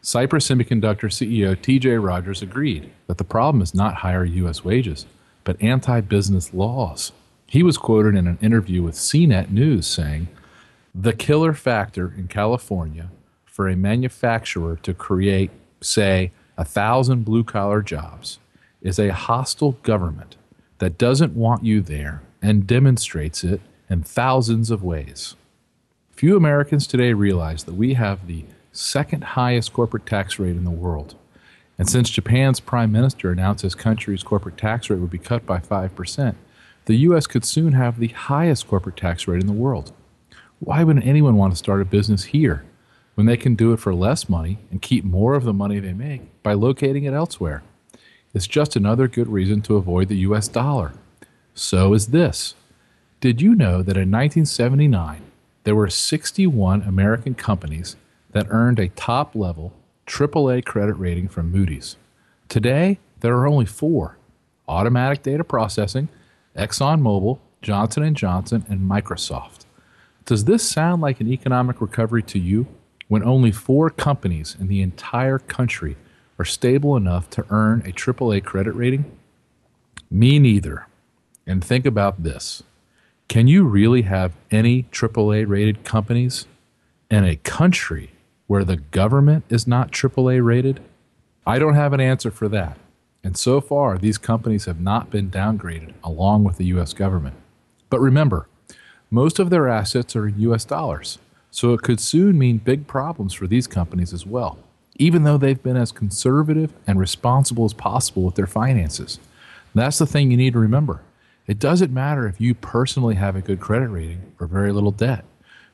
Cypress Semiconductor CEO T.J. Rogers agreed that the problem is not higher U.S. wages, but anti-business laws. He was quoted in an interview with CNET News saying, "The killer factor in California for a manufacturer to create, say, 1,000 blue-collar jobs is a hostile government that doesn't want you there and demonstrates it in thousands of ways." Few Americans today realize that we have the second highest corporate tax rate in the world, And since Japan's prime minister announced his country's corporate tax rate would be cut by 5%, the U.S. could soon have the highest corporate tax rate in the world. Why would anyone want to start a business here when they can do it for less money and keep more of the money they make by locating it elsewhere? It's just another good reason to avoid the U.S. dollar. So is this. Did you know that in 1979, there were 61 American companies that earned a top-level AAA credit rating from Moody's? Today, there are only 4: Automatic Data Processing, ExxonMobil, Johnson & Johnson, and Microsoft. Does this sound like an economic recovery to you when only 4 companies in the entire country are stable enough to earn a AAA credit rating? Me neither. And think about this. Can you really have any AAA rated companies in a country where the government is not AAA rated? I don't have an answer for that. And so far, these companies have not been downgraded along with the U.S. government. But remember, most of their assets are in U.S. dollars, so it could soon mean big problems for these companies as well, even though they've been as conservative and responsible as possible with their finances. That's the thing you need to remember. It doesn't matter if you personally have a good credit rating or very little debt.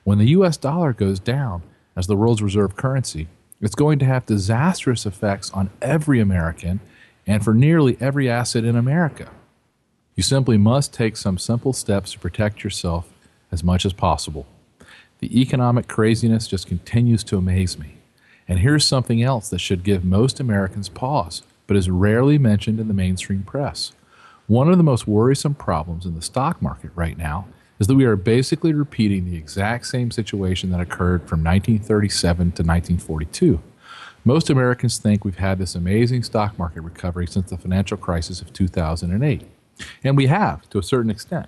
When the U.S. dollar goes down as the world's reserve currency, it's going to have disastrous effects on every American and for nearly every asset in America. You simply must take some simple steps to protect yourself as much as possible. The economic craziness just continues to amaze me. And here's something else that should give most Americans pause, but is rarely mentioned in the mainstream press. One of the most worrisome problems in the stock market right now is that we are basically repeating the exact same situation that occurred from 1937 to 1942. Most Americans think we've had this amazing stock market recovery since the financial crisis of 2008. And we have, to a certain extent.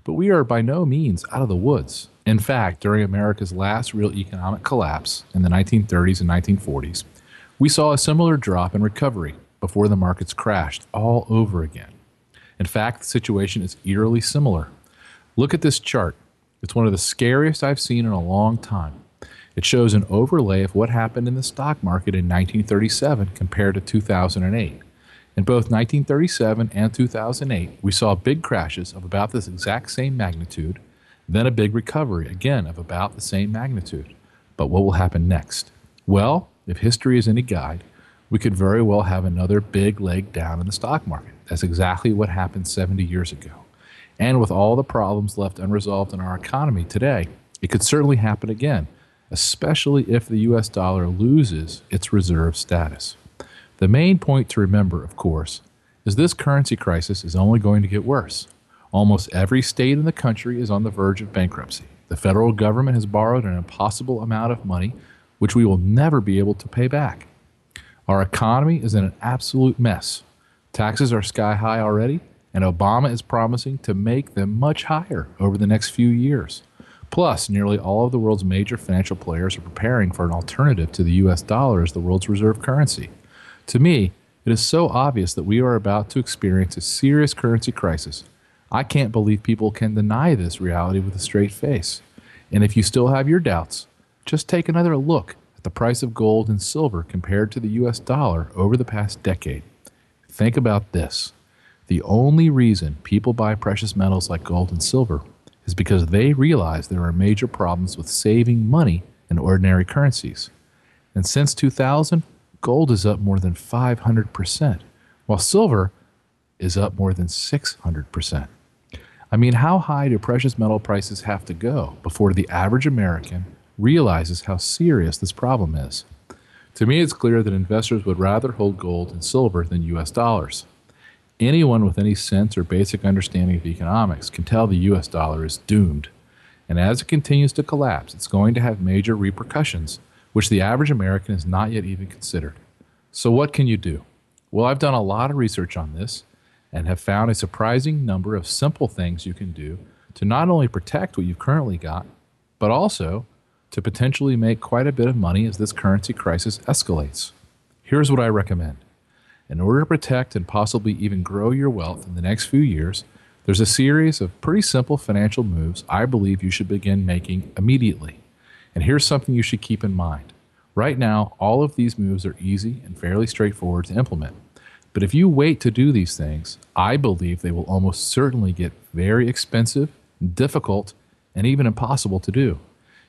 But we are by no means out of the woods. In fact, during America's last real economic collapse in the 1930s and 1940s, we saw a similar drop in recovery before the markets crashed all over again. In fact, the situation is eerily similar. Look at this chart. It's one of the scariest I've seen in a long time. It shows an overlay of what happened in the stock market in 1937 compared to 2008. In both 1937 and 2008, we saw big crashes of about this exact same magnitude, then a big recovery, again, of about the same magnitude. But what will happen next? Well, if history is any guide, we could very well have another big leg down in the stock market. That's exactly what happened 70 years ago. And with all the problems left unresolved in our economy today, it could certainly happen again, especially if the U.S. dollar loses its reserve status. The main point to remember, of course, is this currency crisis is only going to get worse. Almost every state in the country is on the verge of bankruptcy. The federal government has borrowed an impossible amount of money, which we will never be able to pay back. Our economy is in an absolute mess. Taxes are sky high already, and Obama is promising to make them much higher over the next few years. Plus, nearly all of the world's major financial players are preparing for an alternative to the U.S. dollar as the world's reserve currency. To me, it is so obvious that we are about to experience a serious currency crisis. I can't believe people can deny this reality with a straight face. And if you still have your doubts, just take another look at the price of gold and silver compared to the U.S. dollar over the past decade. Think about this. The only reason people buy precious metals like gold and silver is because they realize there are major problems with saving money in ordinary currencies. And since 2000, gold is up more than 500%, while silver is up more than 600%. I mean, how high do precious metal prices have to go before the average American realizes how serious this problem is? To me, it's clear that investors would rather hold gold and silver than U.S. dollars. Anyone with any sense or basic understanding of economics can tell the U.S. dollar is doomed. And as it continues to collapse, it's going to have major repercussions, which the average American has not yet even considered. So what can you do? Well, I've done a lot of research on this and have found a surprising number of simple things you can do to not only protect what you've currently got, but also to potentially make quite a bit of money as this currency crisis escalates. Here's what I recommend. In order to protect and possibly even grow your wealth in the next few years, there's a series of pretty simple financial moves I believe you should begin making immediately. And here's something you should keep in mind. Right now, all of these moves are easy and fairly straightforward to implement. But if you wait to do these things, I believe they will almost certainly get very expensive, difficult, and even impossible to do.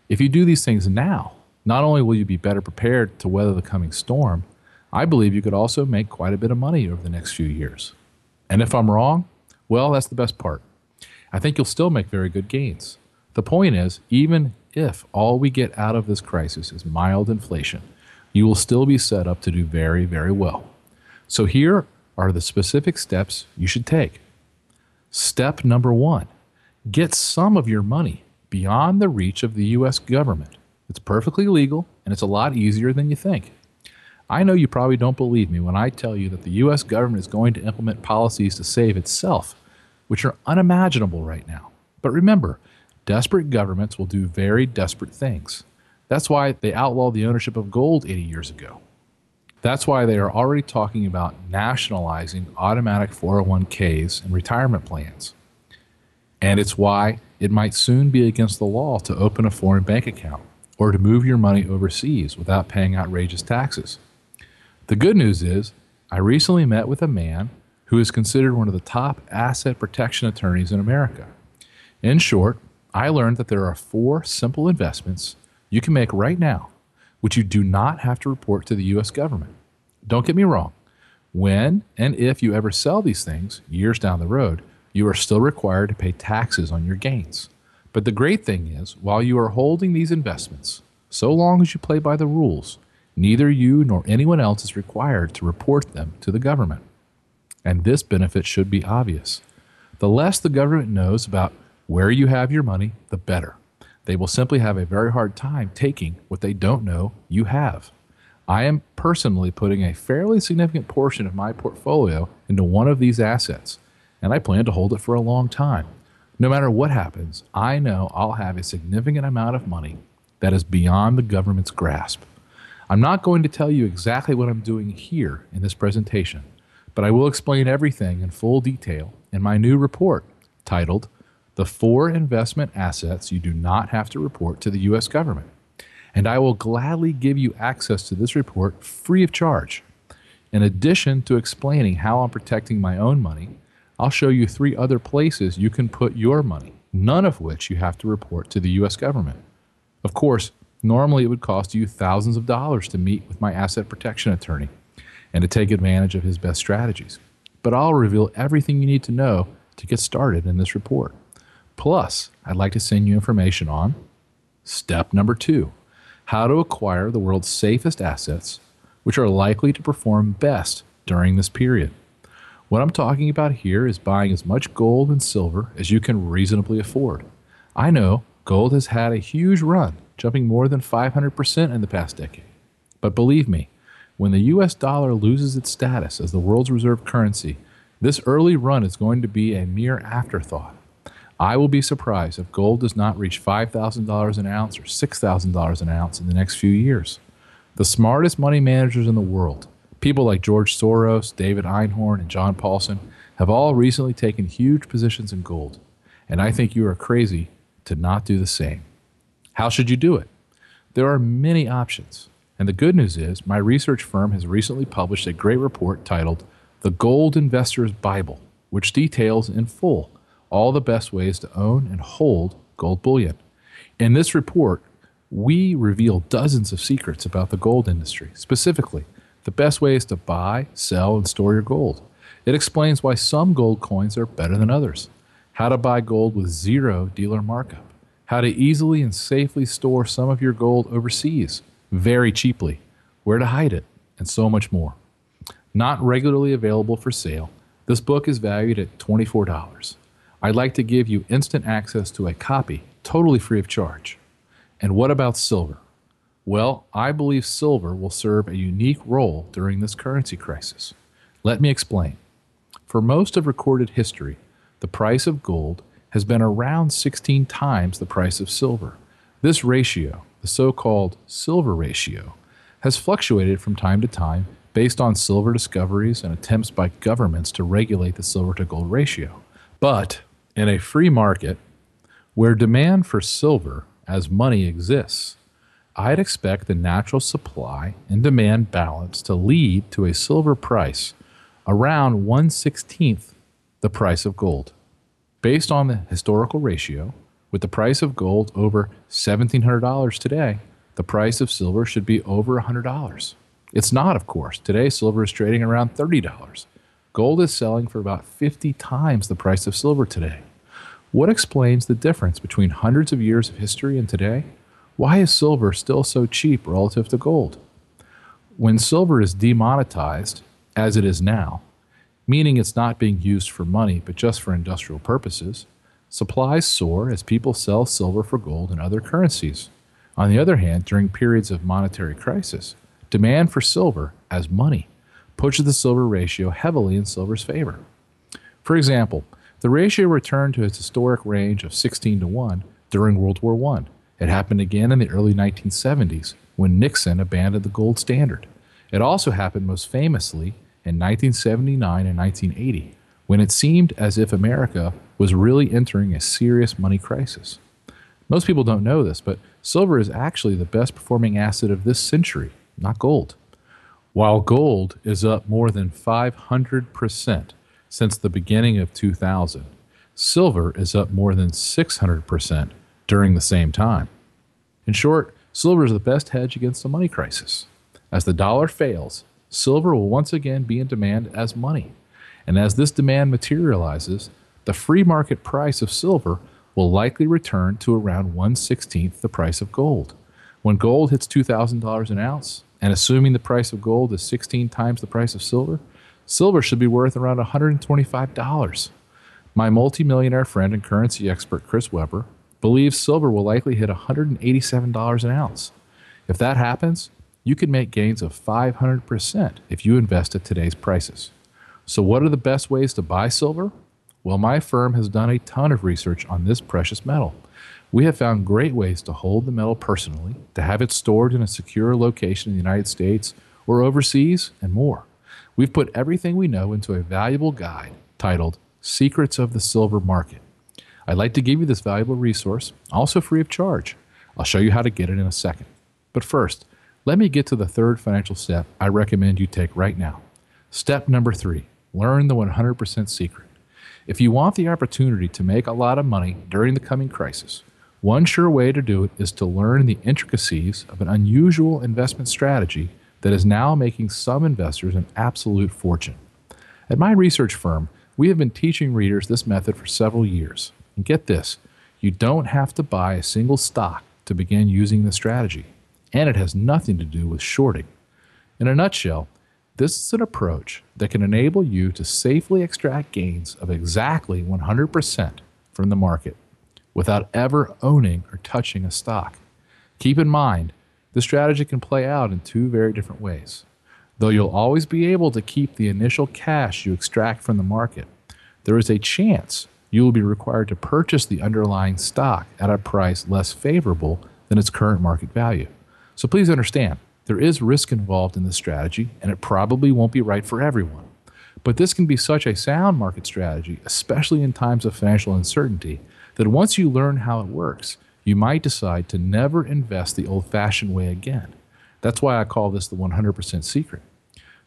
If you do these things now, not only will you be better prepared to weather the coming storm, I believe you could also make quite a bit of money over the next few years. And if I'm wrong, well, that's the best part. I think you'll still make very good gains. The point is, even if all we get out of this crisis is mild inflation, you will still be set up to do very, very well. So here are the specific steps you should take. Step number 1, get some of your money beyond the reach of the U.S. government. It's perfectly legal, and it's a lot easier than you think. I know you probably don't believe me when I tell you that the U.S. government is going to implement policies to save itself, which are unimaginable right now. But remember, desperate governments will do very desperate things. That's why they outlawed the ownership of gold 80 years ago. That's why they are already talking about nationalizing automatic 401ks and retirement plans. And it's why it might soon be against the law to open a foreign bank account or to move your money overseas without paying outrageous taxes. The good news is, I recently met with a man who is considered one of the top asset protection attorneys in America. In short, I learned that there are 4 simple investments you can make right now, which you do not have to report to the U.S. government. Don't get me wrong. When and if you ever sell these things years down the road, you are still required to pay taxes on your gains. But the great thing is, while you are holding these investments, so long as you play by the rules, neither you nor anyone else is required to report them to the government. And this benefit should be obvious. The less the government knows about where you have your money, the better. They will simply have a very hard time taking what they don't know you have. I am personally putting a fairly significant portion of my portfolio into one of these assets, and I plan to hold it for a long time. No matter what happens, I know I'll have a significant amount of money that is beyond the government's grasp. I'm not going to tell you exactly what I'm doing here in this presentation, but I will explain everything in full detail in my new report titled, The 4 Investment Assets You Do Not Have to Report to the U.S. Government. And I will gladly give you access to this report free of charge. In addition to explaining how I'm protecting my own money, I'll show you 3 other places you can put your money, none of which you have to report to the U.S. government. Of course, normally it would cost you thousands of dollars to meet with my asset protection attorney and to take advantage of his best strategies. But I'll reveal everything you need to know to get started in this report. Plus, I'd like to send you information on step number 2, how to acquire the world's safest assets, which are likely to perform best during this period. What I'm talking about here is buying as much gold and silver as you can reasonably afford. I know gold has had a huge run, jumping more than 500% in the past decade. But believe me, when the US dollar loses its status as the world's reserve currency, this early run is going to be a mere afterthought. I will be surprised if gold does not reach $5,000 an ounce or $6,000 an ounce in the next few years. The smartest money managers in the world, people like George Soros, David Einhorn, and John Paulson, have all recently taken huge positions in gold, and I think you are crazy to not do the same. How should you do it? There are many options, and the good news is my research firm has recently published a great report titled The Gold Investor's Bible, which details in full all the best ways to own and hold gold bullion. In this report, we reveal dozens of secrets about the gold industry, specifically the best ways to buy, sell, and store your gold. It explains why some gold coins are better than others, how to buy gold with 0 dealer markup, how to easily and safely store some of your gold overseas very cheaply, where to hide it, and so much more. Not regularly available for sale, this book is valued at $24. I'd like to give you instant access to a copy, totally free of charge. And what about silver? Well, I believe silver will serve a unique role during this currency crisis. Let me explain. For most of recorded history, the price of gold has been around 16 times the price of silver. This ratio, the so-called silver ratio, has fluctuated from time to time based on silver discoveries and attempts by governments to regulate the silver to gold ratio. But in a free market, where demand for silver as money exists, I'd expect the natural supply and demand balance to lead to a silver price around 1/16 the price of gold. Based on the historical ratio, with the price of gold over $1,700 today, the price of silver should be over $100. It's not, of course. Today, silver is trading around $30. Gold is selling for about 50 times the price of silver today. What explains the difference between hundreds of years of history and today? Why is silver still so cheap relative to gold? When silver is demonetized, as it is now, meaning it's not being used for money but just for industrial purposes, supplies soar as people sell silver for gold and other currencies. On the other hand, during periods of monetary crisis, demand for silver as money pushes the silver ratio heavily in silver's favor. For example, the ratio returned to its historic range of 16-1 during World War I. It happened again in the early 1970s when Nixon abandoned the gold standard. It also happened most famously in 1979 and 1980, when it seemed as if America was really entering a serious money crisis. Most people don't know this, but silver is actually the best performing asset of this century, not gold. While gold is up more than 500% since the beginning of 2000, silver is up more than 600% during the same time. In short, silver is the best hedge against a money crisis. As the dollar fails, silver will once again be in demand as money. And as this demand materializes, the free market price of silver will likely return to around 1/16 the price of gold. When gold hits $2,000 an ounce, and assuming the price of gold is 16 times the price of silver, silver should be worth around $125. My multimillionaire friend and currency expert Chris Weber believes silver will likely hit $187 an ounce. If that happens, you could make gains of 500% if you invest at today's prices. So what are the best ways to buy silver? Well, my firm has done a ton of research on this precious metal. We have found great ways to hold the metal personally, to have it stored in a secure location in the United States or overseas, and more. We've put everything we know into a valuable guide titled Secrets of the Silver Market. I'd like to give you this valuable resource, also free of charge. I'll show you how to get it in a second. But first, let me get to the third financial step I recommend you take right now. Step number 3, learn the 100% secret. If you want the opportunity to make a lot of money during the coming crisis, one sure way to do it is to learn the intricacies of an unusual investment strategy that is now making some investors an absolute fortune. At my research firm, we have been teaching readers this method for several years. And get this, you don't have to buy a single stock to begin using the strategy, and it has nothing to do with shorting. In a nutshell, this is an approach that can enable you to safely extract gains of exactly 100% from the market without ever owning or touching a stock. Keep in mind, the strategy can play out in two very different ways. Though you'll always be able to keep the initial cash you extract from the market, there is a chance you will be required to purchase the underlying stock at a price less favorable than its current market value. So please understand, there is risk involved in this strategy, and it probably won't be right for everyone. But this can be such a sound market strategy, especially in times of financial uncertainty, that once you learn how it works, you might decide to never invest the old-fashioned way again. That's why I call this the 100% secret.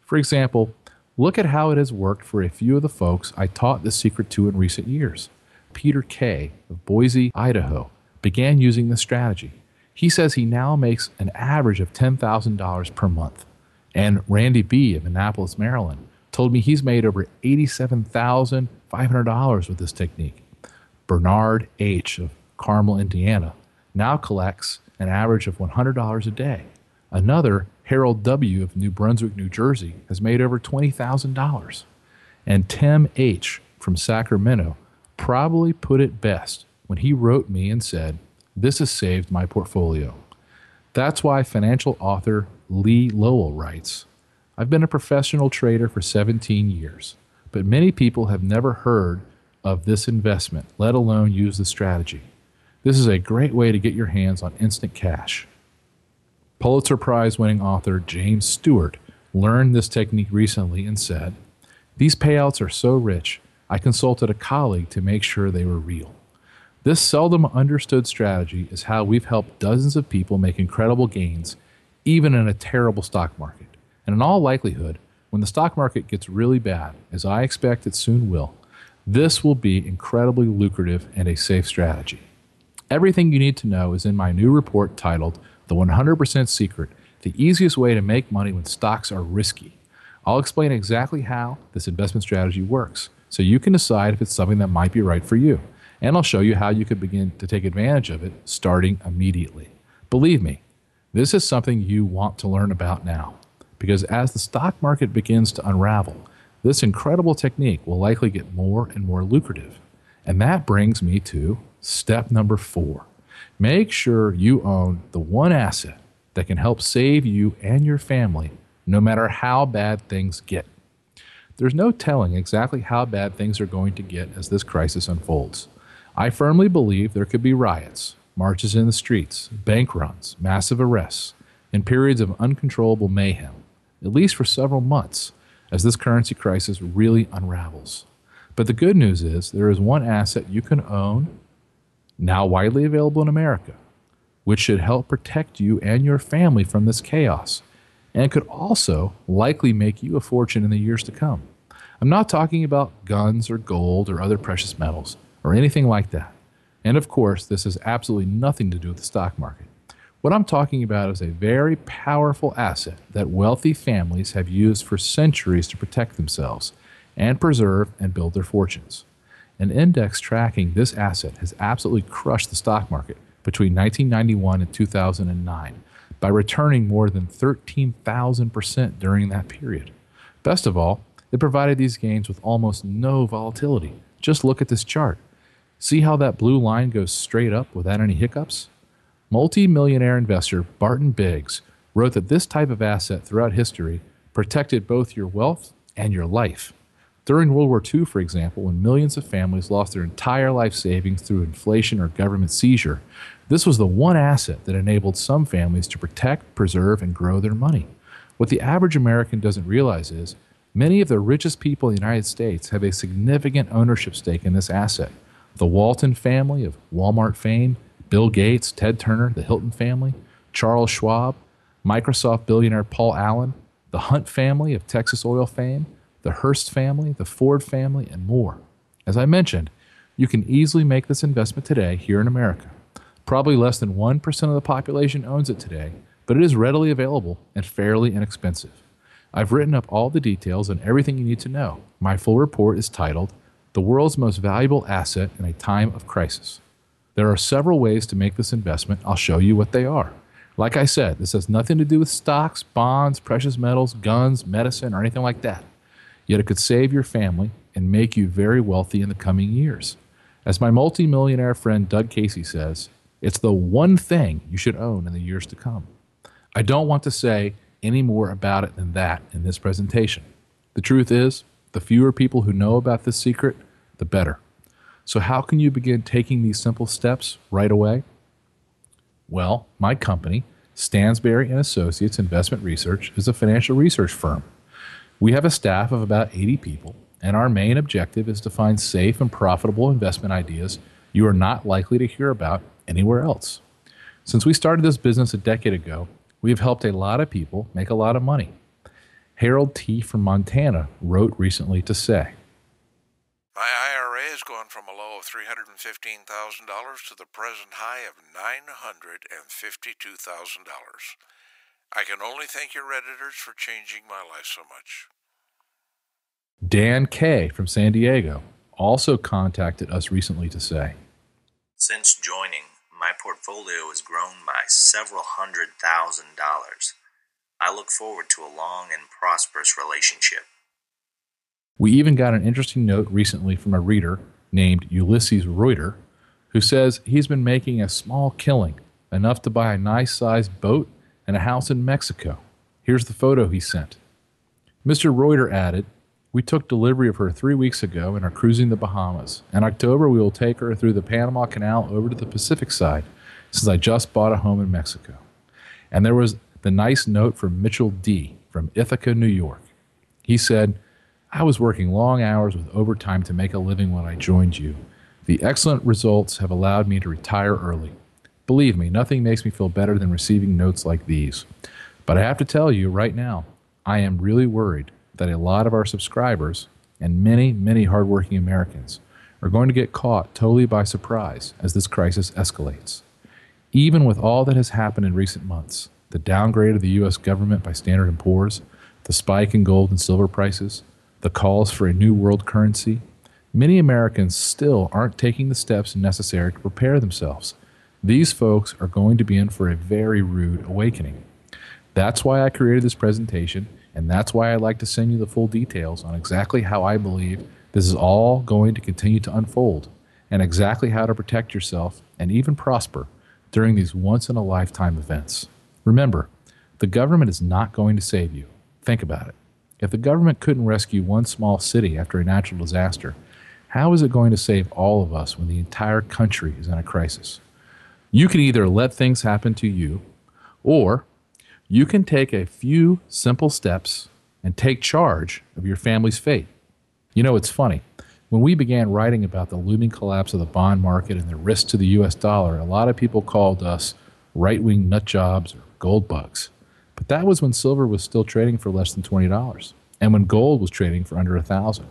For example, look at how it has worked for a few of the folks I taught this secret to in recent years. Peter K. of Boise, Idaho, began using this strategy. He says he now makes an average of $10,000 per month. And Randy B. of Annapolis, Maryland, told me he's made over $87,500 with this technique. Bernard H. of Carmel, Indiana, now collects an average of $100 a day. Another, Harold W. of New Brunswick, New Jersey, has made over $20,000. And Tim H. from Sacramento probably put it best when he wrote me and said, "This has saved my portfolio." That's why financial author Lee Lowell writes, "I've been a professional trader for 17 years, but many people have never heard of this investment, let alone use the strategy. This is a great way to get your hands on instant cash." Pulitzer Prize-winning author James Stewart learned this technique recently and said, "These payouts are so rich, I consulted a colleague to make sure they were real." This seldom understood strategy is how we've helped dozens of people make incredible gains, even in a terrible stock market. And in all likelihood, when the stock market gets really bad, as I expect it soon will, this will be incredibly lucrative and a safe strategy. Everything you need to know is in my new report titled The 100% Secret, the easiest way to make money when stocks are risky. I'll explain exactly how this investment strategy works, so you can decide if it's something that might be right for you. And I'll show you how you could begin to take advantage of it starting immediately. Believe me, this is something you want to learn about now, because as the stock market begins to unravel, this incredible technique will likely get more and more lucrative. And that brings me to step number 4. Make sure you own the one asset that can help save you and your family no matter how bad things get. There's no telling exactly how bad things are going to get as this crisis unfolds. I firmly believe there could be riots, marches in the streets, bank runs, massive arrests, and periods of uncontrollable mayhem, at least for several months, as this currency crisis really unravels. But the good news is there is one asset you can own, now widely available in America, which should help protect you and your family from this chaos, and could also likely make you a fortune in the years to come. I'm not talking about guns or gold or other precious metals or anything like that. And of course, this has absolutely nothing to do with the stock market. What I'm talking about is a very powerful asset that wealthy families have used for centuries to protect themselves and preserve and build their fortunes. An index tracking this asset has absolutely crushed the stock market between 1991 and 2009 by returning more than 13,000% during that period. Best of all, it provided these gains with almost no volatility. Just look at this chart. See how that blue line goes straight up without any hiccups? Multi-millionaire investor Barton Biggs wrote that this type of asset throughout history protected both your wealth and your life. During World War II, for example, when millions of families lost their entire life savings through inflation or government seizure, this was the one asset that enabled some families to protect, preserve, and grow their money. What the average American doesn't realize is many of the richest people in the United States have a significant ownership stake in this asset. The Walton family of Walmart fame, Bill Gates, Ted Turner, the Hilton family, Charles Schwab, Microsoft billionaire Paul Allen, the Hunt family of Texas oil fame, the Hearst family, the Ford family, and more. As I mentioned, you can easily make this investment today here in America. Probably less than 1% of the population owns it today, but it is readily available and fairly inexpensive. I've written up all the details and everything you need to know. My full report is titled, The World's Most Valuable Asset in a Time of Crisis. There are several ways to make this investment. I'll show you what they are. Like I said, this has nothing to do with stocks, bonds, precious metals, guns, medicine, or anything like that. Yet it could save your family and make you very wealthy in the coming years. As my multi-millionaire friend Doug Casey says, it's the one thing you should own in the years to come. I don't want to say any more about it than that in this presentation. The truth is, the fewer people who know about this secret, the better. So how can you begin taking these simple steps right away? Well, my company, Stansberry and Associates Investment Research, is a financial research firm. We have a staff of about 80 people, and our main objective is to find safe and profitable investment ideas you are not likely to hear about anywhere else. Since we started this business a decade ago, we have helped a lot of people make a lot of money. Harold T. from Montana wrote recently to say, My IRA has gone from a low of $315,000 to the present high of $952,000. I can only thank your Redditors for changing my life so much. Dan K. from San Diego also contacted us recently to say, Since joining, my portfolio has grown by several $100,000. I look forward to a long and prosperous relationship. We even got an interesting note recently from a reader named Ulysses Reuter, who says he's been making a small killing, enough to buy a nice-sized boat and a house in Mexico. Here's the photo he sent. Mr. Reuter added, We took delivery of her 3 weeks ago and are cruising the Bahamas. In October, we will take her through the Panama Canal over to the Pacific side, since I just bought a home in Mexico. And there was the nice note from Mitchell D. from Ithaca, New York. He said, I was working long hours with overtime to make a living when I joined you. The excellent results have allowed me to retire early. Believe me, nothing makes me feel better than receiving notes like these. But I have to tell you right now, I am really worried that a lot of our subscribers and many, many hardworking Americans are going to get caught totally by surprise as this crisis escalates. Even with all that has happened in recent months, the downgrade of the U.S. government by Standard & Poor's, the spike in gold and silver prices, the calls for a new world currency, many Americans still aren't taking the steps necessary to prepare themselves. These folks are going to be in for a very rude awakening. That's why I created this presentation, and that's why I'd like to send you the full details on exactly how I believe this is all going to continue to unfold, and exactly how to protect yourself and even prosper during these once-in-a-lifetime events. Remember, the government is not going to save you. Think about it. If the government couldn't rescue one small city after a natural disaster, how is it going to save all of us when the entire country is in a crisis? You can either let things happen to you, or you can take a few simple steps and take charge of your family's fate. You know, it's funny. When we began writing about the looming collapse of the bond market and the risk to the U.S. dollar, a lot of people called us right-wing nut jobs or gold bugs. But that was when silver was still trading for less than $20, and when gold was trading for under $1,000.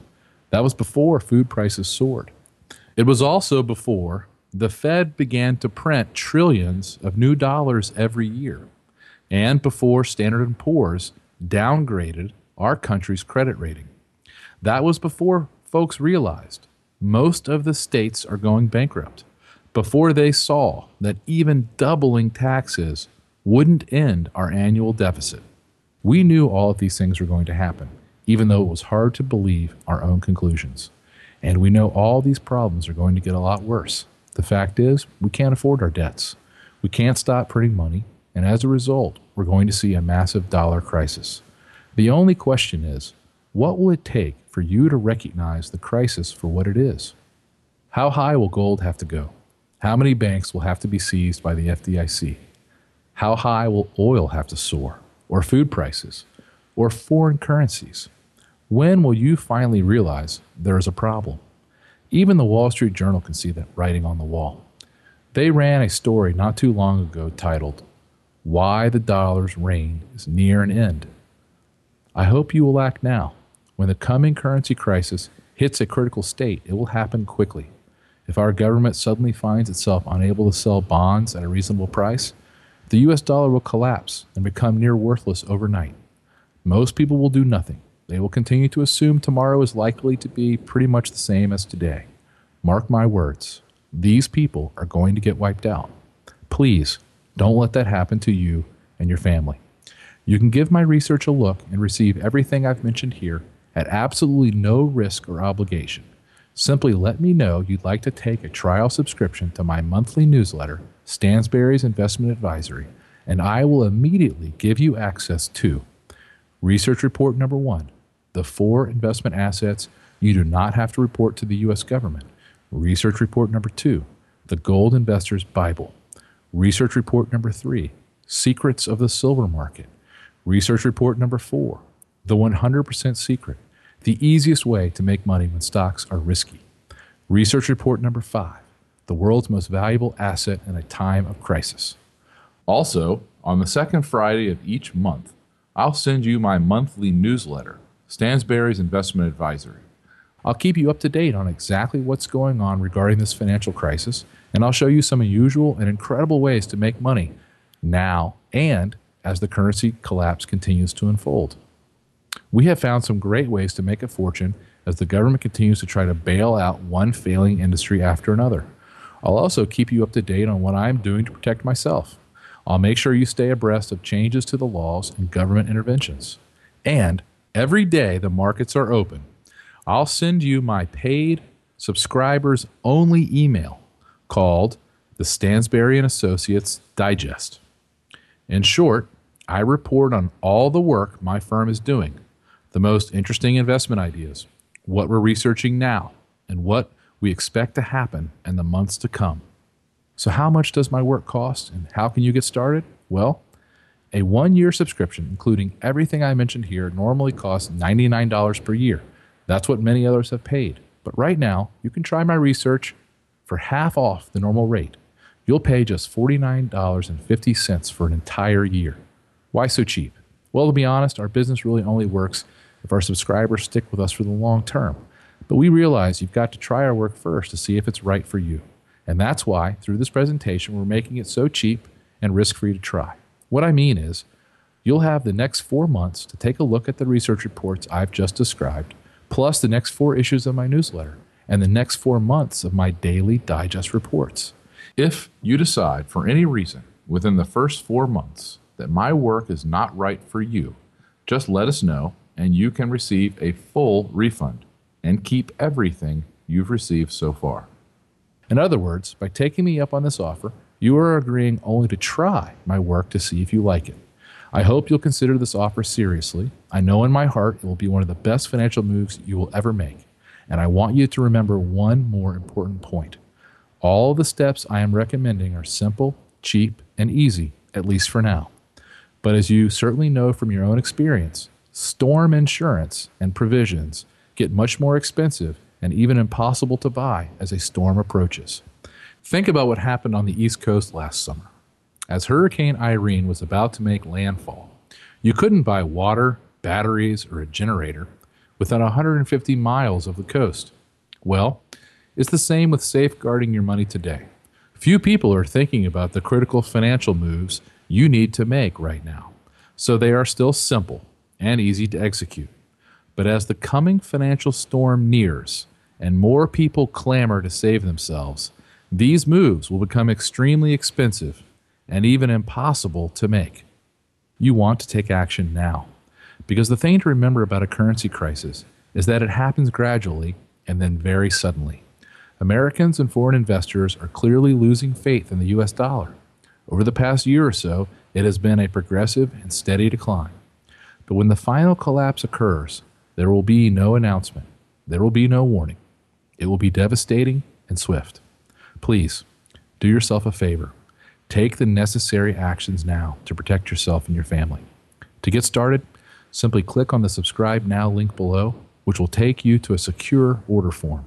That was before food prices soared. It was also before the Fed began to print trillions of new dollars every year, and before Standard & Poor's downgraded our country's credit rating. That was before folks realized most of the states are going bankrupt, before they saw that even doubling taxes wouldn't end our annual deficit. We knew all of these things were going to happen, even though it was hard to believe our own conclusions. And we know all these problems are going to get a lot worse. The fact is, we can't afford our debts. We can't stop printing money, and as a result, we're going to see a massive dollar crisis. The only question is, what will it take for you to recognize the crisis for what it is? How high will gold have to go? How many banks will have to be seized by the FDIC? How high will oil have to soar, or food prices, or foreign currencies? When will you finally realize there is a problem? Even the Wall Street Journal can see that writing on the wall. They ran a story not too long ago titled, "Why the Dollar's Reign is Near an End." I hope you will act now. When the coming currency crisis hits a critical state, it will happen quickly. If our government suddenly finds itself unable to sell bonds at a reasonable price, the U.S. dollar will collapse and become near worthless overnight. Most people will do nothing. They will continue to assume tomorrow is likely to be pretty much the same as today. Mark my words, these people are going to get wiped out. Please, don't let that happen to you and your family. You can give my research a look and receive everything I've mentioned here at absolutely no risk or obligation. Simply let me know you'd like to take a trial subscription to my monthly newsletter, Stansberry's Investment Advisory, and I will immediately give you access to Research Report Number 1, the 4 investment assets you do not have to report to the U.S. government. Research Report Number 2, the Gold Investor's Bible. Research Report Number 3, Secrets of the Silver Market. Research Report Number 4, the 100% secret, the easiest way to make money when stocks are risky. Research Report Number 5, the world's most valuable asset in a time of crisis. Also, on the second Friday of each month, I'll send you my monthly newsletter, Stansberry's Investment Advisory. I'll keep you up to date on exactly what's going on regarding this financial crisis, and I'll show you some unusual and incredible ways to make money now and as the currency collapse continues to unfold. We have found some great ways to make a fortune as the government continues to try to bail out one failing industry after another. I'll also keep you up to date on what I'm doing to protect myself. I'll make sure you stay abreast of changes to the laws and government interventions. And every day the markets are open, I'll send you my paid subscribers only email called the Stansberry and Associates Digest. In short, I report on all the work my firm is doing, the most interesting investment ideas, what we're researching now, and what we expect to happen in the months to come. So how much does my work cost, and how can you get started? Well, a 1-year subscription, including everything I mentioned here, normally costs $99 per year. That's what many others have paid. But right now, you can try my research for half off the normal rate, you'll pay just $49.50 for an entire year. Why so cheap? Well, to be honest, our business really only works if our subscribers stick with us for the long term. But we realize you've got to try our work first to see if it's right for you. And that's why, through this presentation, we're making it so cheap and risk-free to try. What I mean is, you'll have the next 4 months to take a look at the research reports I've just described, plus the next 4 issues of my newsletter, and the next 4 months of my daily digest reports. If you decide, for any reason, within the first 4 months, that my work is not right for you, just let us know, and you can receive a full refund and keep everything you've received so far. In other words, by taking me up on this offer, you are agreeing only to try my work to see if you like it. I hope you'll consider this offer seriously. I know in my heart it will be one of the best financial moves you will ever make. And I want you to remember one more important point. All the steps I am recommending are simple, cheap, and easy, at least for now. But as you certainly know from your own experience, storm insurance and provisions get much more expensive and even impossible to buy as a storm approaches. Think about what happened on the East Coast last summer. As Hurricane Irene was about to make landfall, you couldn't buy water, batteries, or a generator within 150 miles of the coast. Well, it's the same with safeguarding your money today. Few people are thinking about the critical financial moves you need to make right now, so they are still simple and easy to execute. But as the coming financial storm nears and more people clamor to save themselves, these moves will become extremely expensive and even impossible to make. You want to take action now, because the thing to remember about a currency crisis is that it happens gradually and then very suddenly. Americans and foreign investors are clearly losing faith in the US dollar. Over the past year or so, it has been a progressive and steady decline. But when the final collapse occurs, there will be no announcement. There will be no warning. It will be devastating and swift. Please, do yourself a favor. Take the necessary actions now to protect yourself and your family. To get started, simply click on the Subscribe Now link below, which will take you to a secure order form.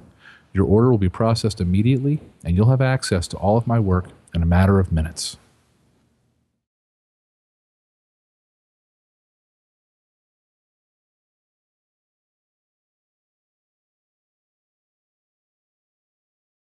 Your order will be processed immediately, and you'll have access to all of my work in a matter of minutes.